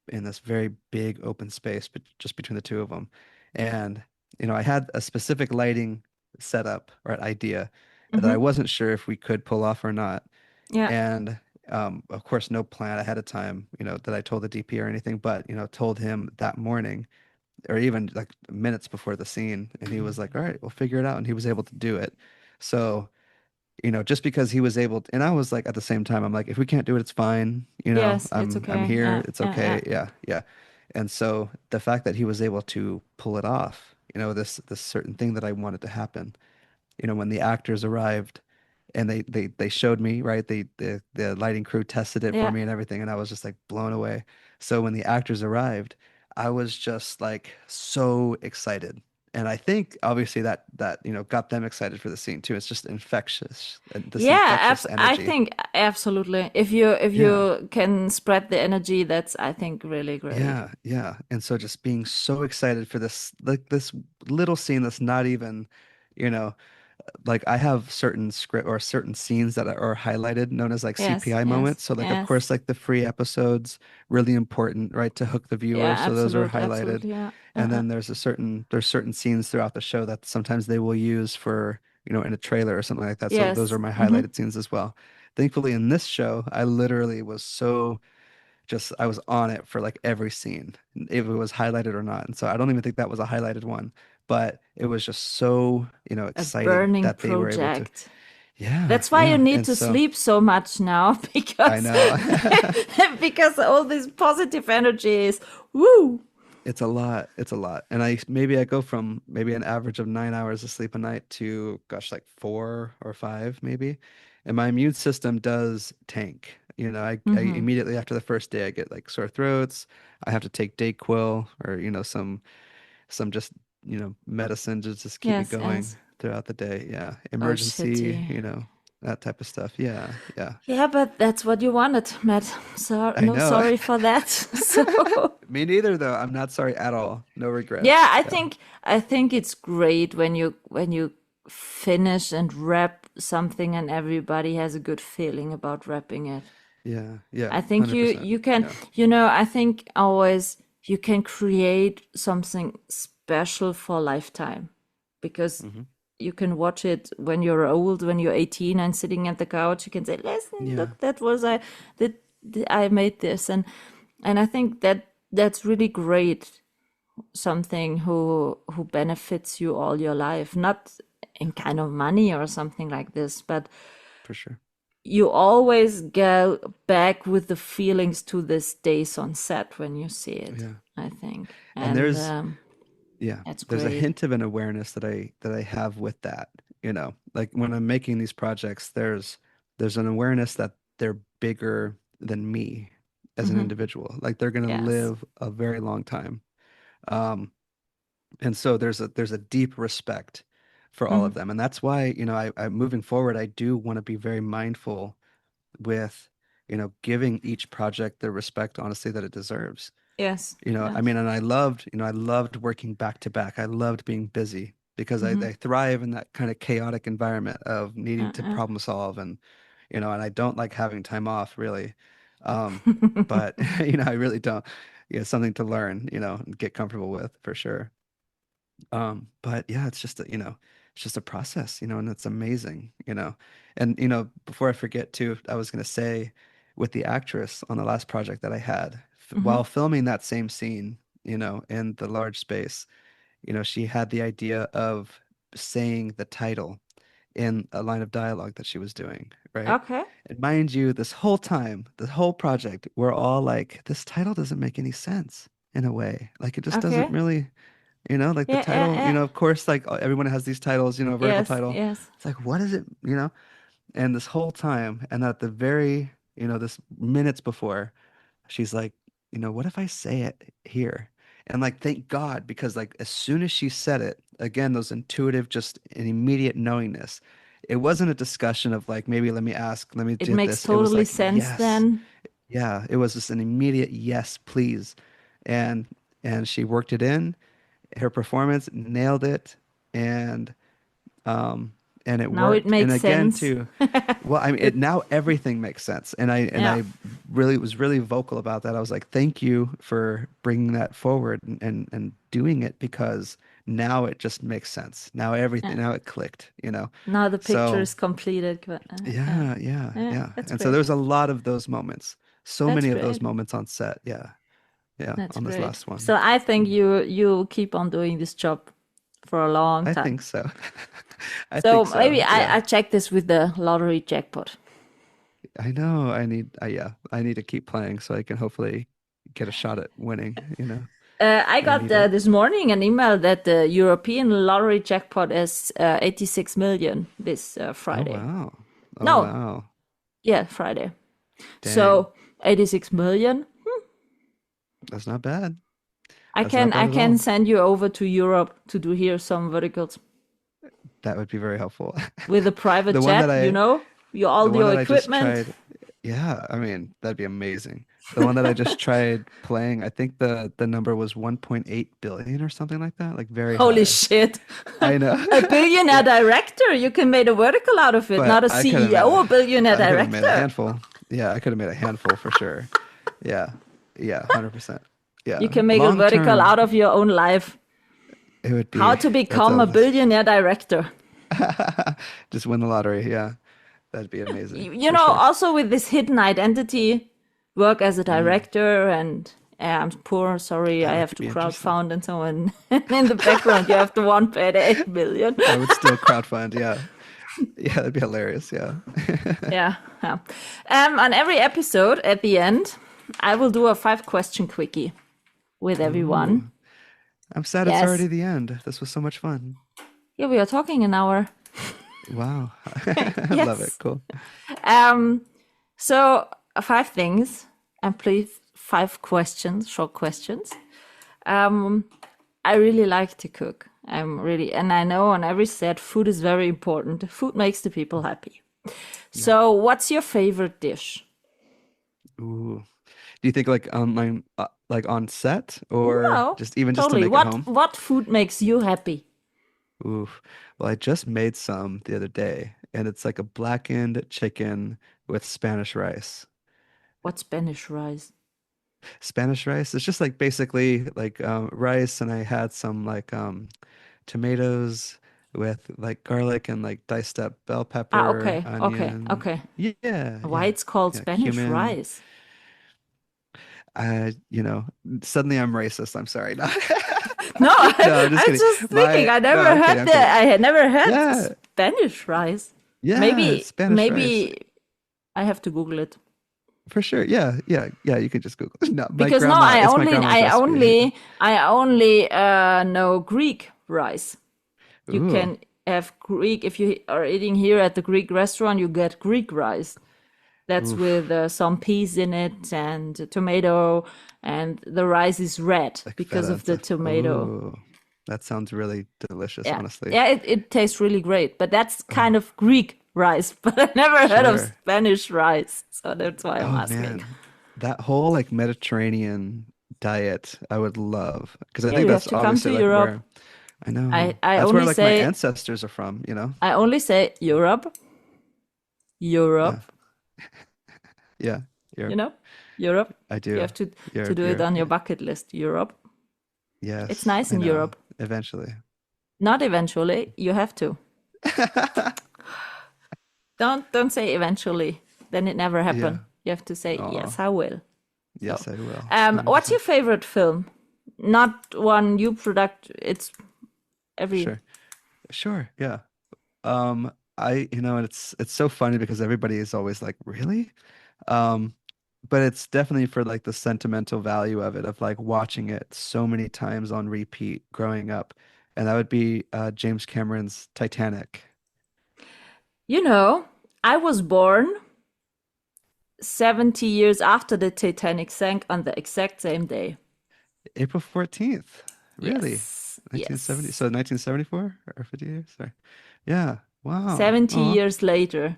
Speaker 4: in this very big open space, but just between the two of them. And, I had a specific lighting setup or idea that I
Speaker 3: Hmm.
Speaker 4: wasn't sure if we could pull off or not.
Speaker 3: Yeah,
Speaker 4: And of course, no plan ahead of time, that I told the DP or anything, but, told him that morning, or even like minutes before the scene. And he was like, all right, we'll figure it out. And he was able to do it. So, just because he was able to, and I was like, at the same time, I'm like, if we can't do it, it's fine.
Speaker 3: yes, it's
Speaker 4: I'm
Speaker 3: okay.
Speaker 4: here.
Speaker 3: Yeah,
Speaker 4: It's
Speaker 3: yeah, yeah.
Speaker 4: okay. Yeah, yeah. And so the fact that he was able to pull it off, this certain thing that I wanted to happen, when the actors arrived, and they showed me, right? The lighting crew tested it for
Speaker 3: Yeah.
Speaker 4: me and everything, and I was just like blown away. So when the actors arrived, I was just like so excited. And I think obviously that got them excited for the scene too. It's just infectious, this
Speaker 3: Yeah,
Speaker 4: infectious
Speaker 3: I
Speaker 4: energy.
Speaker 3: think absolutely. If
Speaker 4: Yeah.
Speaker 3: you can spread the energy, that's I think really great.
Speaker 4: Yeah, yeah. And so just being so excited for this, like this little scene that's not even, you know, like I have certain script or certain scenes that are highlighted, known as like
Speaker 3: Yes,
Speaker 4: CPI
Speaker 3: yes,
Speaker 4: moments. So like of
Speaker 3: yes.
Speaker 4: course like the free episodes, really important, right, to hook the viewer.
Speaker 3: Yeah,
Speaker 4: So those are
Speaker 3: absolutely,
Speaker 4: highlighted.
Speaker 3: absolutely. Yeah.
Speaker 4: And then there's certain scenes throughout the show that sometimes they will use for, in a trailer or something like that. So those
Speaker 3: Yes.
Speaker 4: are my
Speaker 3: Hmm.
Speaker 4: highlighted scenes as well. Thankfully in this show, I literally was so just I was on it for like every scene, if it was highlighted or not. And so I don't even think that was a highlighted one, but it was just so,
Speaker 3: A
Speaker 4: exciting
Speaker 3: burning
Speaker 4: that they were able to.
Speaker 3: project.
Speaker 4: Yeah,
Speaker 3: That's why you
Speaker 4: yeah.
Speaker 3: need
Speaker 4: And
Speaker 3: to
Speaker 4: so
Speaker 3: sleep so much now
Speaker 4: I
Speaker 3: because
Speaker 4: know
Speaker 3: because all this positive energy is woo.
Speaker 4: it's a lot. It's a lot. And I go from maybe an average of 9 hours of sleep a night to gosh, like 4 or 5 maybe. And my immune system does tank. I
Speaker 3: Hmm.
Speaker 4: immediately after the first day I get like sore throats. I have to take Dayquil, or some just medicine to just keep me
Speaker 3: Yes,
Speaker 4: going
Speaker 3: yes.
Speaker 4: throughout the day. Yeah,
Speaker 3: Oh,
Speaker 4: emergency,
Speaker 3: shitty.
Speaker 4: that type of stuff. Yeah, yeah.
Speaker 3: Yeah, but that's what you wanted, Matt. So
Speaker 4: I
Speaker 3: no
Speaker 4: know.
Speaker 3: sorry for that. So
Speaker 4: Me neither, though. I'm not sorry at all. No
Speaker 3: yeah,
Speaker 4: regrets. Yeah,
Speaker 3: I think it's great when you finish and wrap something and everybody has a good feeling about wrapping it.
Speaker 4: yeah, yeah.
Speaker 3: I think
Speaker 4: 100%.
Speaker 3: you can,
Speaker 4: Yeah.
Speaker 3: I think always you can create something special for a lifetime because
Speaker 4: Hmm.
Speaker 3: you can watch it when you're old, when you're 18 and sitting at the couch. You can say, "Listen,
Speaker 4: Yeah.
Speaker 3: look, that I made this," and I think that's really great. Something who benefits you all your life, not in kind of money or something like this, but
Speaker 4: For sure.
Speaker 3: you always go back with the feelings to this days on set when you see it,
Speaker 4: Yeah.
Speaker 3: I think.
Speaker 4: And
Speaker 3: And
Speaker 4: yeah,
Speaker 3: that's
Speaker 4: there's a
Speaker 3: great.
Speaker 4: hint of an awareness that I have with that, like when I'm making these projects, there's an awareness that they're bigger than me as an
Speaker 3: Hmm.
Speaker 4: individual. Like they're gonna
Speaker 3: Yes.
Speaker 4: live a very long time. Um, and so there's a deep respect for all
Speaker 3: Hmm.
Speaker 4: of them. And that's why, I moving forward, I do want to be very mindful with, giving each project the respect, honestly, that it deserves.
Speaker 3: Yes.
Speaker 4: I
Speaker 3: Yes.
Speaker 4: mean, and I loved working back to back. I loved being busy because I,
Speaker 3: Hmm.
Speaker 4: I thrive in that kind of chaotic environment of needing to
Speaker 3: Uh,
Speaker 4: problem solve and I don't like having time off really. Um,
Speaker 3: uh.
Speaker 4: but I really don't. Something to learn, and get comfortable with for sure. But yeah, it's just a process, and it's amazing. And before I forget too, I was gonna say with the actress on the last project that I had,
Speaker 3: Hmm.
Speaker 4: while filming that same scene, in the large space, she had the idea of saying the title in a line of dialogue that she was doing, right?
Speaker 3: Okay.
Speaker 4: And mind you, this whole time, the whole project, we're all like, this title doesn't make any sense in a way. Like it just doesn't
Speaker 3: Okay.
Speaker 4: really like the
Speaker 3: Yeah. Yeah.
Speaker 4: title,
Speaker 3: Yeah.
Speaker 4: of course, like everyone has these titles, vertical
Speaker 3: Yes.
Speaker 4: title.
Speaker 3: Yes.
Speaker 4: It's like, what is it, And this whole time, and at the very, this minutes before, she's like, what if I say it here? And like, thank God, because like as soon as she said it, again, those intuitive, just an immediate knowingness. It wasn't a discussion of like, maybe let me ask, let me
Speaker 3: It
Speaker 4: get
Speaker 3: makes
Speaker 4: this. It was
Speaker 3: totally
Speaker 4: like,
Speaker 3: sense
Speaker 4: yes.
Speaker 3: then.
Speaker 4: Yeah, it was just an immediate yes, please. And she worked it in. Her performance nailed it, and um it
Speaker 3: Now it
Speaker 4: worked. And
Speaker 3: makes
Speaker 4: again,
Speaker 3: sense.
Speaker 4: too, well, I mean,
Speaker 3: It,
Speaker 4: now everything makes sense. And
Speaker 3: yeah.
Speaker 4: I really was really vocal about that. I was like, thank you for bringing that forward and doing it, because now it just makes sense. Now everything,
Speaker 3: Yeah.
Speaker 4: now it clicked.
Speaker 3: Now the picture
Speaker 4: So
Speaker 3: is completed. Yeah.
Speaker 4: yeah, yeah,
Speaker 3: Yeah.
Speaker 4: yeah.
Speaker 3: That's
Speaker 4: And so
Speaker 3: great.
Speaker 4: there's a lot of those moments, so
Speaker 3: That's
Speaker 4: many of those
Speaker 3: great.
Speaker 4: moments on set. Yeah, yeah,
Speaker 3: That's
Speaker 4: on this
Speaker 3: great.
Speaker 4: last one.
Speaker 3: So I think
Speaker 4: Mhm.
Speaker 3: you keep on doing this job for a long
Speaker 4: I
Speaker 3: time.
Speaker 4: think so. I
Speaker 3: So
Speaker 4: think so.
Speaker 3: maybe
Speaker 4: Yeah.
Speaker 3: I check this with the lottery jackpot.
Speaker 4: I know. Yeah, I need to keep playing so I can hopefully get a shot at winning.
Speaker 3: I
Speaker 4: I
Speaker 3: got
Speaker 4: need it.
Speaker 3: this morning an email that the European lottery jackpot is 86 million this
Speaker 4: Oh
Speaker 3: Friday.
Speaker 4: wow. Oh
Speaker 3: No,
Speaker 4: wow.
Speaker 3: yeah, Friday.
Speaker 4: Dang.
Speaker 3: So 86 million.
Speaker 4: That's not bad.
Speaker 3: I
Speaker 4: That's not
Speaker 3: can
Speaker 4: bad
Speaker 3: I
Speaker 4: at
Speaker 3: can
Speaker 4: all.
Speaker 3: send you over to Europe to do here some verticals
Speaker 4: That would be very helpful.
Speaker 3: with a private
Speaker 4: The one that
Speaker 3: jet.
Speaker 4: I
Speaker 3: All
Speaker 4: the one
Speaker 3: your
Speaker 4: that I just
Speaker 3: equipment.
Speaker 4: tried, yeah, I mean, that'd be amazing. The one that I just tried playing, I think the number was 1.8 billion or something like that, like very
Speaker 3: Holy
Speaker 4: high.
Speaker 3: shit.
Speaker 4: I know.
Speaker 3: A billionaire
Speaker 4: Yeah.
Speaker 3: director. You can make a vertical out of it,
Speaker 4: But
Speaker 3: not a CEO, a billionaire
Speaker 4: I could have made a
Speaker 3: director.
Speaker 4: handful. Yeah, I could have made a handful for sure. Yeah. Yeah, 100%.
Speaker 3: You
Speaker 4: Yeah.
Speaker 3: can make a
Speaker 4: Long
Speaker 3: vertical out
Speaker 4: term,
Speaker 3: of your own life.
Speaker 4: it would
Speaker 3: How
Speaker 4: be
Speaker 3: to
Speaker 4: that's
Speaker 3: become a
Speaker 4: a
Speaker 3: billionaire director.
Speaker 4: just win the lottery. Yeah. That'd be amazing
Speaker 3: You
Speaker 4: for
Speaker 3: know,
Speaker 4: sure.
Speaker 3: also with this hidden identity, work as a
Speaker 4: Mm,
Speaker 3: director and I'm poor, sorry, I
Speaker 4: that
Speaker 3: have
Speaker 4: would
Speaker 3: to
Speaker 4: be interesting.
Speaker 3: crowdfund and so on. In the background, you have the 1.8 million.
Speaker 4: I would still crowdfund. Yeah. Yeah, that'd be hilarious. Yeah.
Speaker 3: Yeah, yeah. On every episode, at the end, I will do a 5 question quickie with everyone.
Speaker 4: Ooh. I'm sad it's
Speaker 3: Yes.
Speaker 4: already the end. This was so much fun.
Speaker 3: Yeah, we are talking an hour.
Speaker 4: Wow. I love it.
Speaker 3: Yes.
Speaker 4: Cool.
Speaker 3: Um, so 5 things, and please 5 questions, short questions. Um, I really like to cook. And I know on every set, food is very important. Food makes the people happy.
Speaker 4: Yeah.
Speaker 3: So, what's your favorite dish?
Speaker 4: Ooh. Do you think like on set or
Speaker 3: No,
Speaker 4: just even just to
Speaker 3: totally.
Speaker 4: make it
Speaker 3: What
Speaker 4: home?
Speaker 3: what food makes you happy?
Speaker 4: Oof. Well, I just made some the other day, and it's like a blackened chicken with Spanish rice.
Speaker 3: What's Spanish rice?
Speaker 4: Spanish rice, it's just like basically like rice, and I had some like tomatoes with like garlic and like diced up bell
Speaker 3: Ah,
Speaker 4: pepper,
Speaker 3: okay, okay,
Speaker 4: onion.
Speaker 3: okay.
Speaker 4: Yeah,
Speaker 3: Why
Speaker 4: yeah,
Speaker 3: it's called
Speaker 4: yeah,
Speaker 3: Spanish
Speaker 4: cumin.
Speaker 3: rice?
Speaker 4: Suddenly I'm racist. I'm sorry. No,
Speaker 3: No,
Speaker 4: no, I'm just
Speaker 3: I'm
Speaker 4: kidding.
Speaker 3: just thinking. I
Speaker 4: No,
Speaker 3: never
Speaker 4: I'm
Speaker 3: heard
Speaker 4: kidding. I'm
Speaker 3: that.
Speaker 4: kidding.
Speaker 3: I had never heard
Speaker 4: Yeah,
Speaker 3: Spanish rice.
Speaker 4: yeah,
Speaker 3: Maybe,
Speaker 4: Spanish rice
Speaker 3: maybe I have to Google it
Speaker 4: for sure. Yeah, yeah, yeah. You can just Google. No, my
Speaker 3: because no,
Speaker 4: grandma. It's my grandma's recipe.
Speaker 3: I only know Greek rice. You
Speaker 4: Ooh,
Speaker 3: can have Greek if you are eating here at the Greek restaurant. You get Greek rice. That's
Speaker 4: oof,
Speaker 3: with some peas in it and tomato, and the rice is red
Speaker 4: like
Speaker 3: because
Speaker 4: feta
Speaker 3: of
Speaker 4: and
Speaker 3: the
Speaker 4: stuff.
Speaker 3: tomato.
Speaker 4: Ooh, that sounds really delicious,
Speaker 3: Yeah,
Speaker 4: honestly.
Speaker 3: yeah, it tastes really great. But that's kind
Speaker 4: Oh,
Speaker 3: of Greek rice. But I never heard of
Speaker 4: sure.
Speaker 3: Spanish rice, so that's why I'm
Speaker 4: Oh
Speaker 3: asking.
Speaker 4: man, that whole like Mediterranean diet, I would love because I
Speaker 3: Yeah,
Speaker 4: think
Speaker 3: you have
Speaker 4: that's
Speaker 3: to come to
Speaker 4: obviously like
Speaker 3: Europe.
Speaker 4: where I know
Speaker 3: I
Speaker 4: that's where
Speaker 3: only
Speaker 4: like my
Speaker 3: say
Speaker 4: ancestors are from.
Speaker 3: I only say Europe,
Speaker 4: Yeah,
Speaker 3: Europe.
Speaker 4: yeah.
Speaker 3: You
Speaker 4: Europe.
Speaker 3: know, Europe.
Speaker 4: I
Speaker 3: You
Speaker 4: do.
Speaker 3: have to
Speaker 4: Europe,
Speaker 3: do it
Speaker 4: Europe.
Speaker 3: on your
Speaker 4: Yeah.
Speaker 3: bucket list. Europe. It's
Speaker 4: Yes,
Speaker 3: nice
Speaker 4: I
Speaker 3: in
Speaker 4: know.
Speaker 3: Europe.
Speaker 4: Eventually.
Speaker 3: Not eventually. You have to. Don't say eventually. Then it never
Speaker 4: Yeah.
Speaker 3: happened. You have to say
Speaker 4: Oh,
Speaker 3: yes, I will.
Speaker 4: yes,
Speaker 3: So,
Speaker 4: I will.
Speaker 3: what's your
Speaker 4: 100%.
Speaker 3: favorite film? Not one you product. It's every.
Speaker 4: Sure. Sure. Yeah. And it's so funny because everybody is always like, "Really?" Um, but it's definitely for like the sentimental value of it, of like watching it so many times on repeat growing up. And that would be James Cameron's Titanic.
Speaker 3: You know, I was born 70 years after the Titanic sank on the exact same day.
Speaker 4: April 14th. Really?
Speaker 3: Yes,
Speaker 4: 1970.
Speaker 3: yes.
Speaker 4: So 1974 or 50 years? Sorry. Yeah. Wow.
Speaker 3: 70
Speaker 4: Oh,
Speaker 3: years later.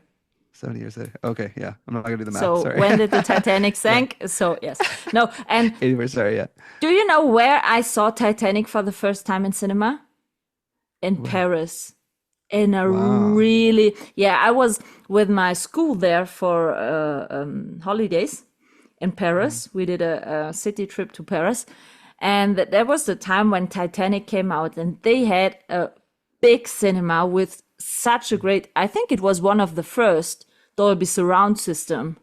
Speaker 4: 70 years later. Okay, yeah. I'm not gonna do the math.
Speaker 3: So
Speaker 4: Sorry.
Speaker 3: when did the Titanic
Speaker 4: Yeah.
Speaker 3: sank? So yes. No, and
Speaker 4: Anyway, sorry, yeah.
Speaker 3: do you know where I saw Titanic for the first time in cinema? In
Speaker 4: Where?
Speaker 3: Paris. In a
Speaker 4: Wow.
Speaker 3: really, yeah, I was with my school there for holidays in
Speaker 4: Mhm.
Speaker 3: Paris. We did a city trip to Paris. And there was the time when Titanic came out, and they had a big cinema with such a great, I think it was one of the first Dolby surround system.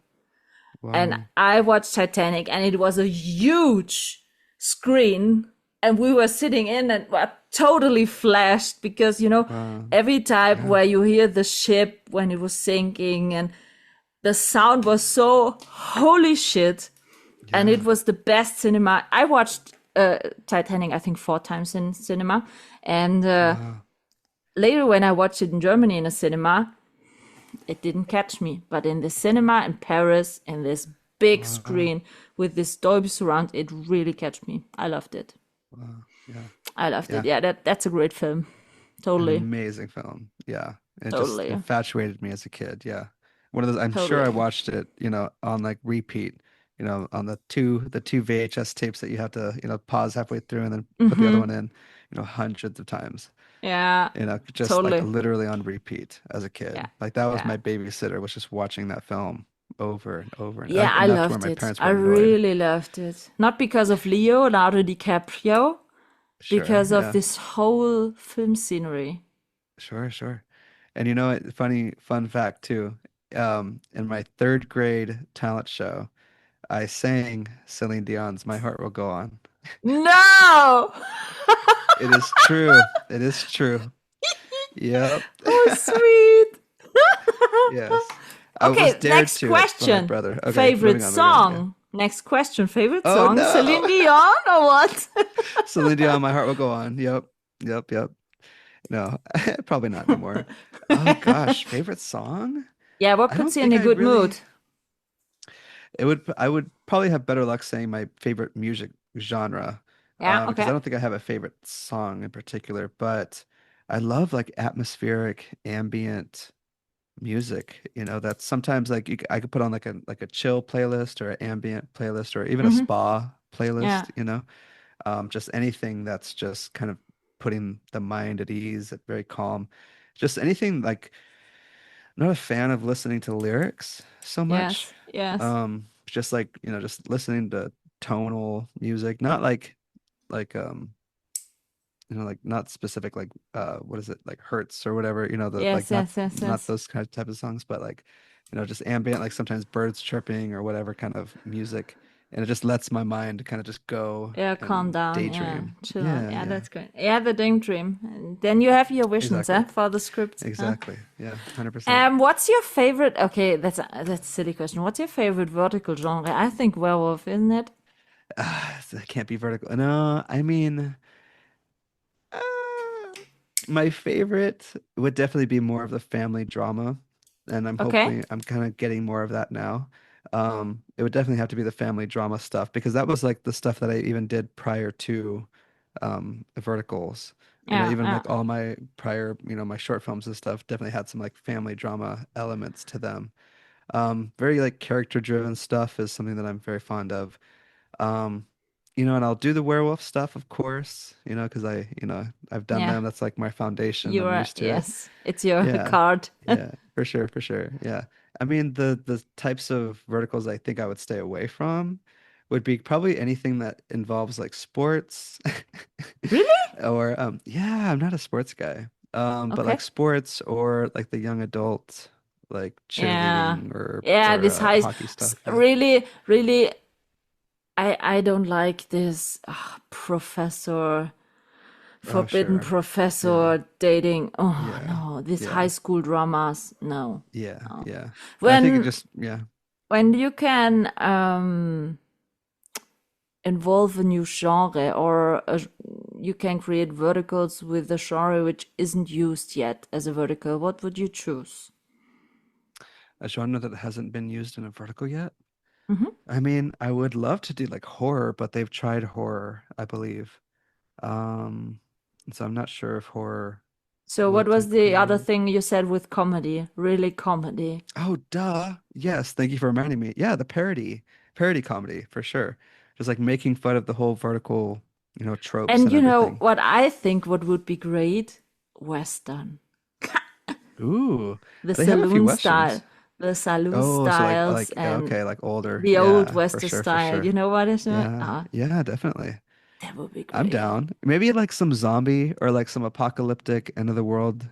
Speaker 3: And
Speaker 4: Wow.
Speaker 3: I watched Titanic, and it was a huge screen, and we were sitting in and were totally flashed because
Speaker 4: Wow.
Speaker 3: every time
Speaker 4: Yeah.
Speaker 3: where you hear the ship when it was sinking, and the sound was so holy shit, and it
Speaker 4: Yeah.
Speaker 3: was the best cinema. I watched Titanic, I think 4 times in cinema, and
Speaker 4: Wow.
Speaker 3: later when I watched it in Germany in a cinema, it didn't catch me. But in the cinema in Paris, in this big
Speaker 4: Wow.
Speaker 3: screen with this Dolby surround, it really catched me. I loved it.
Speaker 4: Wow. Yeah.
Speaker 3: I loved it.
Speaker 4: Yeah.
Speaker 3: Yeah, that's a great film.
Speaker 4: An
Speaker 3: Totally,
Speaker 4: amazing film. Yeah. It just
Speaker 3: totally,
Speaker 4: infatuated me as a kid. Yeah. One of those, I'm sure I
Speaker 3: totally.
Speaker 4: watched it, on like repeat, on the two VHS tapes that you have to, pause halfway through and then put the other one in, hundreds of times.
Speaker 3: Yeah,
Speaker 4: Just like
Speaker 3: totally.
Speaker 4: literally on repeat as a kid.
Speaker 3: Yeah,
Speaker 4: Like that was
Speaker 3: yeah.
Speaker 4: my babysitter, was just watching that film over and over and
Speaker 3: Yeah, I
Speaker 4: enough to where
Speaker 3: loved
Speaker 4: my
Speaker 3: it.
Speaker 4: parents
Speaker 3: I
Speaker 4: were annoyed.
Speaker 3: really loved it. Not because of Leonardo DiCaprio,
Speaker 4: Sure,
Speaker 3: because of
Speaker 4: yeah.
Speaker 3: this whole film scenery.
Speaker 4: Sure, sure. And funny fun fact too. In my third grade talent show, I sang Celine Dion's "My Heart Will Go On."
Speaker 3: No!
Speaker 4: It is true. It is true. Yep.
Speaker 3: Oh, sweet.
Speaker 4: Yes. I was
Speaker 3: Okay,
Speaker 4: dared
Speaker 3: next
Speaker 4: to it by my
Speaker 3: question.
Speaker 4: brother. Okay,
Speaker 3: Favorite
Speaker 4: moving on. Yeah.
Speaker 3: song. Next question. Favorite
Speaker 4: Oh
Speaker 3: song.
Speaker 4: no.
Speaker 3: Celine Dion or what?
Speaker 4: Celine Dion, "My Heart Will Go On." Yep. Yep, yep. No, probably not anymore. Oh gosh, favorite song?
Speaker 3: Yeah, what
Speaker 4: I
Speaker 3: puts
Speaker 4: don't
Speaker 3: you in
Speaker 4: think
Speaker 3: a
Speaker 4: I
Speaker 3: good
Speaker 4: really.
Speaker 3: mood?
Speaker 4: I would probably have better luck saying my favorite music genre,
Speaker 3: Yeah,
Speaker 4: because
Speaker 3: okay.
Speaker 4: I don't think I have a favorite song in particular, but I love like atmospheric, ambient music, that's sometimes like I could put on like a chill playlist or an ambient playlist or even a
Speaker 3: Hmm.
Speaker 4: spa
Speaker 3: Yeah.
Speaker 4: playlist, just anything that's just kind of putting the mind at ease, very calm. Just anything like I'm not a fan of listening to lyrics so much.
Speaker 3: Yes. Yes.
Speaker 4: Just like, just listening to tonal music, not like like not specific like what is it like Hertz or whatever, the
Speaker 3: Yes.
Speaker 4: like not
Speaker 3: Yes. Yes.
Speaker 4: not
Speaker 3: Yes.
Speaker 4: those kind of type of songs, but like just ambient, like sometimes birds chirping or whatever kind of music, and it just lets my mind kind of just go
Speaker 3: Yeah, calm
Speaker 4: and
Speaker 3: down. Yeah,
Speaker 4: daydream.
Speaker 3: chill out.
Speaker 4: Yeah,
Speaker 3: Yeah,
Speaker 4: yeah,
Speaker 3: that's great. Yeah, the daydream. And then you have your visions,
Speaker 4: exactly,
Speaker 3: for the script.
Speaker 4: exactly, yeah, 100%.
Speaker 3: What's your favorite? Okay, that's a silly question. What's your favorite vertical genre? I think werewolf, isn't it?
Speaker 4: It can't be vertical. No, I mean, uh, my favorite would definitely be more of the family drama, and
Speaker 3: Okay.
Speaker 4: I'm kind of getting more of that now. It would definitely have to be the family drama stuff because that was like the stuff that I even did prior to verticals.
Speaker 3: Yeah,
Speaker 4: Even
Speaker 3: yeah.
Speaker 4: like all my prior, my short films and stuff definitely had some like family drama elements to them. Very like character driven stuff is something that I'm very fond of. Um, and I'll do the werewolf stuff, of course, because I've done
Speaker 3: Yeah.
Speaker 4: them. That's like my foundation.
Speaker 3: You
Speaker 4: I'm
Speaker 3: are,
Speaker 4: used to it.
Speaker 3: yes. It's your
Speaker 4: Yeah.
Speaker 3: card.
Speaker 4: Yeah, for sure, for sure. Yeah. I mean, the types of verticals I think I would stay away from would be probably anything that involves like sports
Speaker 3: Really?
Speaker 4: or yeah, I'm not a sports guy. But
Speaker 3: Okay.
Speaker 4: like sports or like the young adult like
Speaker 3: Yeah.
Speaker 4: cheerleading or
Speaker 3: Yeah,
Speaker 4: or
Speaker 3: this high
Speaker 4: hockey stuff, yeah.
Speaker 3: really, really I don't like this professor
Speaker 4: Oh,
Speaker 3: forbidden
Speaker 4: sure. Yeah.
Speaker 3: professor dating. Oh
Speaker 4: Yeah.
Speaker 3: no, these high
Speaker 4: Yeah.
Speaker 3: school dramas. No.
Speaker 4: Yeah,
Speaker 3: No.
Speaker 4: yeah. I think it
Speaker 3: When
Speaker 4: just, yeah,
Speaker 3: when you can involve a new genre or you can create verticals with a genre which isn't used yet as a vertical, what would you choose?
Speaker 4: a genre that hasn't been used in a vertical yet.
Speaker 3: Hmm.
Speaker 4: I mean, I would love to do like horror, but they've tried horror, I believe. Um, so I'm not sure if horror
Speaker 3: So what
Speaker 4: would
Speaker 3: was the
Speaker 4: technically
Speaker 3: other
Speaker 4: work.
Speaker 3: thing you said with comedy? Really comedy.
Speaker 4: Oh, duh. Yes, thank you for reminding me. Yeah, the parody comedy for sure. Just like making fun of the whole vertical, tropes
Speaker 3: And
Speaker 4: and
Speaker 3: you know
Speaker 4: everything.
Speaker 3: what I think what would be great? Western.
Speaker 4: Ooh,
Speaker 3: The
Speaker 4: they have a few
Speaker 3: saloon style.
Speaker 4: westerns.
Speaker 3: The saloon
Speaker 4: Oh, so
Speaker 3: styles
Speaker 4: like
Speaker 3: and
Speaker 4: okay, like older.
Speaker 3: the old
Speaker 4: Yeah, for
Speaker 3: Western
Speaker 4: sure, for
Speaker 3: style. You
Speaker 4: sure.
Speaker 3: know what is it?
Speaker 4: Yeah, yeah, definitely.
Speaker 3: That would be
Speaker 4: I'm
Speaker 3: great.
Speaker 4: down. Maybe like some zombie or like some apocalyptic end of the world,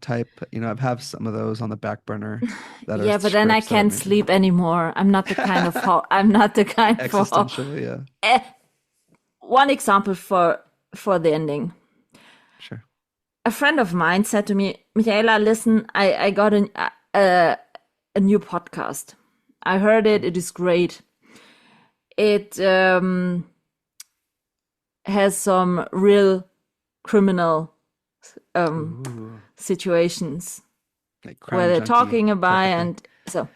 Speaker 4: type. I've have some of those on the back burner that are
Speaker 3: Yeah, but then I
Speaker 4: scripts that I'm
Speaker 3: can't
Speaker 4: into.
Speaker 3: sleep anymore. I'm not the kind of I'm not the kind for
Speaker 4: Existential, yeah,
Speaker 3: eh, one example for the ending.
Speaker 4: sure.
Speaker 3: A friend of mine said to me, Michaela, listen, I got a, a new podcast. I heard it. It is great. It has some real criminal
Speaker 4: Ooh,
Speaker 3: situations
Speaker 4: like
Speaker 3: where
Speaker 4: crime
Speaker 3: they're
Speaker 4: junkie
Speaker 3: talking about
Speaker 4: type of thing.
Speaker 3: and so.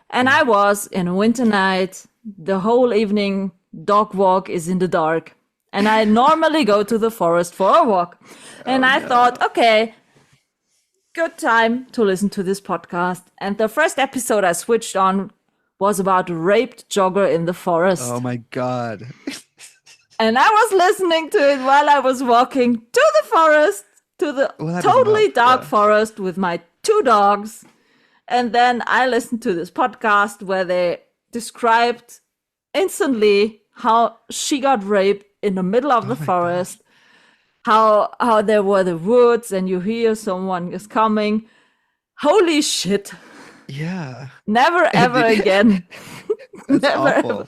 Speaker 3: And
Speaker 4: Yeah.
Speaker 3: I was in a winter night, the whole evening, dog walk is in the dark. And I normally go to the forest for a walk. And
Speaker 4: Oh
Speaker 3: I thought,
Speaker 4: no.
Speaker 3: okay, good time to listen to this podcast. And the first episode I switched on was about a raped jogger in the
Speaker 4: Oh
Speaker 3: forest.
Speaker 4: my God.
Speaker 3: And I was listening to it while I was walking to the forest, to the
Speaker 4: Well, that doesn't
Speaker 3: totally
Speaker 4: help.
Speaker 3: dark
Speaker 4: Yeah.
Speaker 3: forest with my two dogs. And then I listened to this podcast where they described instantly how she got raped in the middle of the
Speaker 4: Oh my gosh.
Speaker 3: forest, how there were the woods and you hear someone is coming. Holy shit.
Speaker 4: Yeah.
Speaker 3: Never ever
Speaker 4: Did you-
Speaker 3: again.
Speaker 4: That's
Speaker 3: Never ever.
Speaker 4: awful.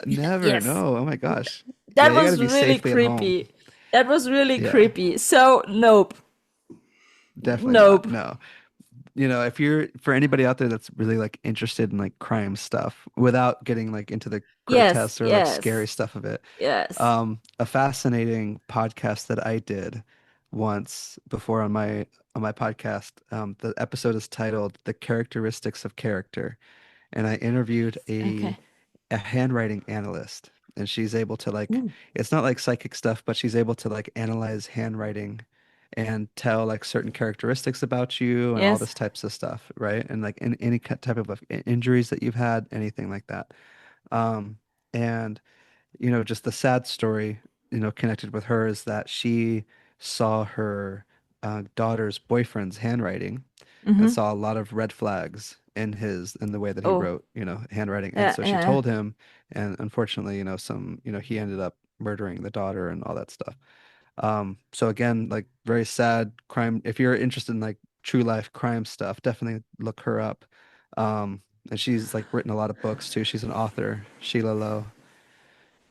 Speaker 4: Never.
Speaker 3: Yes.
Speaker 4: No. Oh my gosh. Yeah,
Speaker 3: That
Speaker 4: you gotta
Speaker 3: was
Speaker 4: be
Speaker 3: really
Speaker 4: safely at home.
Speaker 3: creepy. That was really
Speaker 4: Yeah.
Speaker 3: creepy. So, nope.
Speaker 4: Definitely not.
Speaker 3: Nope.
Speaker 4: No. If you're for anybody out there that's really like interested in like crime stuff without getting like into the
Speaker 3: Yes,
Speaker 4: grotesque or like scary
Speaker 3: yes,
Speaker 4: stuff of it,
Speaker 3: yes.
Speaker 4: a fascinating podcast that I did once before on my podcast, the episode is titled "The Characteristics of Character," and I interviewed
Speaker 3: Okay.
Speaker 4: a handwriting analyst, and she's able to like
Speaker 3: Ooh.
Speaker 4: it's not like psychic stuff, but she's able to like analyze handwriting and tell like certain characteristics about you and all
Speaker 3: Yes.
Speaker 4: this types of stuff, right? And like in any type of like, injuries that you've had, anything like that. Um, and just the sad story, connected with her is that she saw her daughter's boyfriend's handwriting and
Speaker 3: Mm-hmm.
Speaker 4: saw a lot of red flags in the way that he
Speaker 3: Oh,
Speaker 4: wrote, handwriting. And
Speaker 3: yeah,
Speaker 4: so she
Speaker 3: yeah.
Speaker 4: told him, and unfortunately, he ended up murdering the daughter and all that stuff. So again, like very sad crime. If you're interested in like true life crime stuff, definitely look her up. And she's like written a lot of books too. She's an author, Sheila Lowe.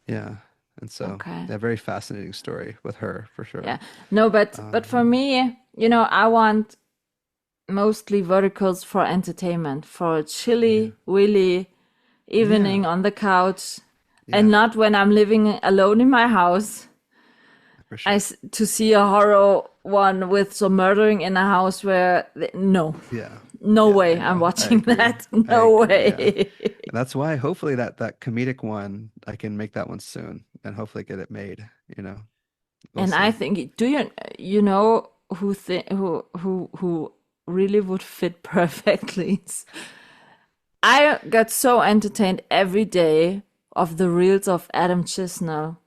Speaker 4: Yeah. And so,
Speaker 3: Okay.
Speaker 4: yeah, very fascinating story with her for
Speaker 3: Yeah.
Speaker 4: sure.
Speaker 3: No, but for me, I want mostly verticals for entertainment, for a
Speaker 4: Yeah.
Speaker 3: chilly, willy evening
Speaker 4: Yeah.
Speaker 3: on the couch, and
Speaker 4: Yeah,
Speaker 3: not when I'm living alone in my house.
Speaker 4: for sure.
Speaker 3: To see a horror one with some murdering in a house where no,
Speaker 4: Yeah.
Speaker 3: no
Speaker 4: Yeah,
Speaker 3: way
Speaker 4: I
Speaker 3: I'm
Speaker 4: know. I
Speaker 3: watching
Speaker 4: agree.
Speaker 3: that.
Speaker 4: I
Speaker 3: No
Speaker 4: agree. Yeah.
Speaker 3: way.
Speaker 4: And that's why hopefully that comedic one, I can make that one soon and hopefully get it made, We'll
Speaker 3: And I
Speaker 4: see.
Speaker 3: think, you know who really would fit perfectly? I got so entertained every day of the reels of Adam Chisnell.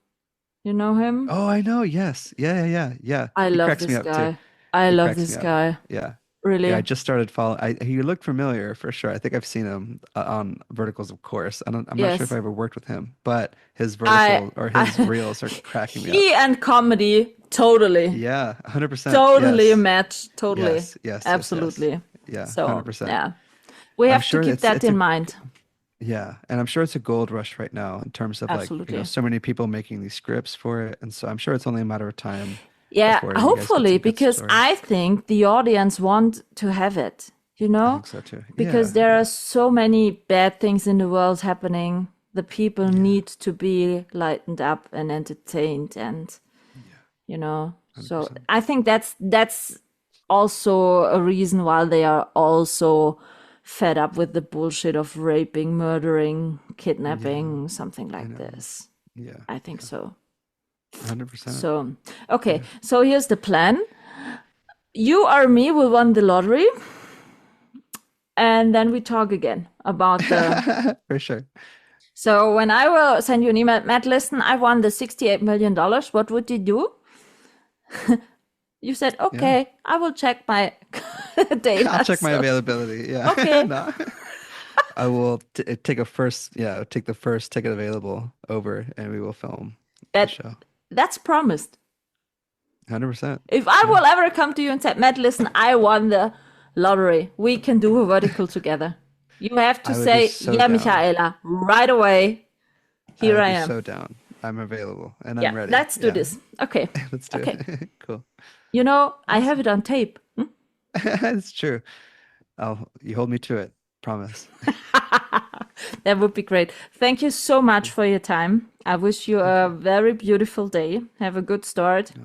Speaker 3: You know him?
Speaker 4: Oh, I know. Yes. Yeah, yeah, yeah. Yeah.
Speaker 3: I
Speaker 4: He
Speaker 3: love
Speaker 4: cracks me
Speaker 3: this
Speaker 4: up too.
Speaker 3: guy. I
Speaker 4: He
Speaker 3: love
Speaker 4: cracks me
Speaker 3: this
Speaker 4: up.
Speaker 3: guy.
Speaker 4: Yeah. Yeah, I
Speaker 3: Really.
Speaker 4: just started following. He looked familiar for sure. I think I've seen him on Verticals, of course. I'm not sure if
Speaker 3: Yes.
Speaker 4: I ever worked with him, but his
Speaker 3: I,
Speaker 4: vertical or his
Speaker 3: I
Speaker 4: reels are cracking me up.
Speaker 3: he and comedy totally.
Speaker 4: Yeah, 100%.
Speaker 3: Totally a
Speaker 4: Yes.
Speaker 3: match. Totally.
Speaker 4: Yes, yes, yes, yes.
Speaker 3: Absolutely.
Speaker 4: Yeah,
Speaker 3: So,
Speaker 4: 100%.
Speaker 3: yeah. We
Speaker 4: I'm
Speaker 3: have to
Speaker 4: sure
Speaker 3: keep that
Speaker 4: it's a
Speaker 3: in mind.
Speaker 4: yeah, and I'm sure it's a gold rush right now in terms of like,
Speaker 3: Absolutely.
Speaker 4: so many people making these scripts for it, and so I'm sure it's only a matter of time
Speaker 3: Yeah,
Speaker 4: before you guys get
Speaker 3: hopefully,
Speaker 4: some good
Speaker 3: because I
Speaker 4: stories.
Speaker 3: think the audience want to have it,
Speaker 4: I think so too.
Speaker 3: Because
Speaker 4: Yeah,
Speaker 3: there are
Speaker 4: yeah,
Speaker 3: so many bad things in the world happening. The people
Speaker 4: yeah,
Speaker 3: need to be lightened up and entertained and,
Speaker 4: yeah,
Speaker 3: so
Speaker 4: 100%.
Speaker 3: I think that's also a reason why they are also fed up with the bullshit of raping, murdering,
Speaker 4: Yeah,
Speaker 3: kidnapping, something
Speaker 4: I
Speaker 3: like
Speaker 4: know.
Speaker 3: this.
Speaker 4: Yeah,
Speaker 3: I think
Speaker 4: yeah,
Speaker 3: so.
Speaker 4: 100%.
Speaker 3: So, okay.
Speaker 4: Yeah.
Speaker 3: So here's the plan. You or me will win the lottery, and then we talk again about the.
Speaker 4: For sure.
Speaker 3: So when I will send you an email, Matt, listen, I won the $68 million. What would you do? You said,
Speaker 4: Yeah.
Speaker 3: okay, I will check my
Speaker 4: I'll
Speaker 3: data.
Speaker 4: check my
Speaker 3: So,
Speaker 4: availability. Yeah.
Speaker 3: okay,
Speaker 4: No. I will take the first ticket available over and we will film the
Speaker 3: that
Speaker 4: show.
Speaker 3: that's promised.
Speaker 4: 100%.
Speaker 3: If I
Speaker 4: Yeah.
Speaker 3: will ever come to you and say, Matt, listen, I won the lottery, we can do a vertical together. You have to
Speaker 4: I would be
Speaker 3: say,
Speaker 4: so
Speaker 3: yeah,
Speaker 4: down.
Speaker 3: Michaela, right away.
Speaker 4: I
Speaker 3: Here
Speaker 4: would
Speaker 3: I
Speaker 4: be
Speaker 3: am.
Speaker 4: so down. I'm available and I'm
Speaker 3: Yeah,
Speaker 4: ready.
Speaker 3: let's do
Speaker 4: Yeah.
Speaker 3: this. Okay.
Speaker 4: Let's do
Speaker 3: Okay.
Speaker 4: it. Cool.
Speaker 3: I have
Speaker 4: Awesome.
Speaker 3: it on tape.
Speaker 4: It's true. You hold me to it. Promise.
Speaker 3: That would be great. Thank you so much for your time. I wish you
Speaker 4: Thank
Speaker 3: a
Speaker 4: you.
Speaker 3: very beautiful day. Have a good start
Speaker 4: Oh,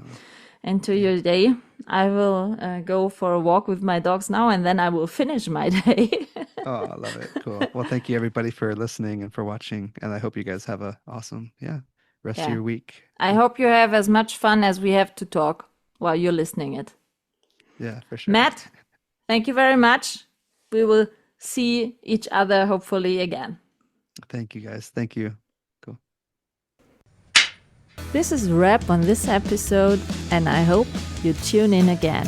Speaker 3: into
Speaker 4: yeah.
Speaker 3: your day. I will go for a walk with my dogs now and then I will finish my day.
Speaker 4: Oh, I love it. Cool. Well, thank you everybody for listening and for watching. And I hope you guys have a awesome, rest of
Speaker 3: Yeah.
Speaker 4: your week.
Speaker 3: I hope you have as much fun as we have to talk while you're listening it.
Speaker 4: Yeah, for sure.
Speaker 3: Matt, thank you very much. We will see each other hopefully again.
Speaker 4: Thank you guys. Thank you. Cool.
Speaker 3: This is a wrap on this episode, and I hope you tune in again.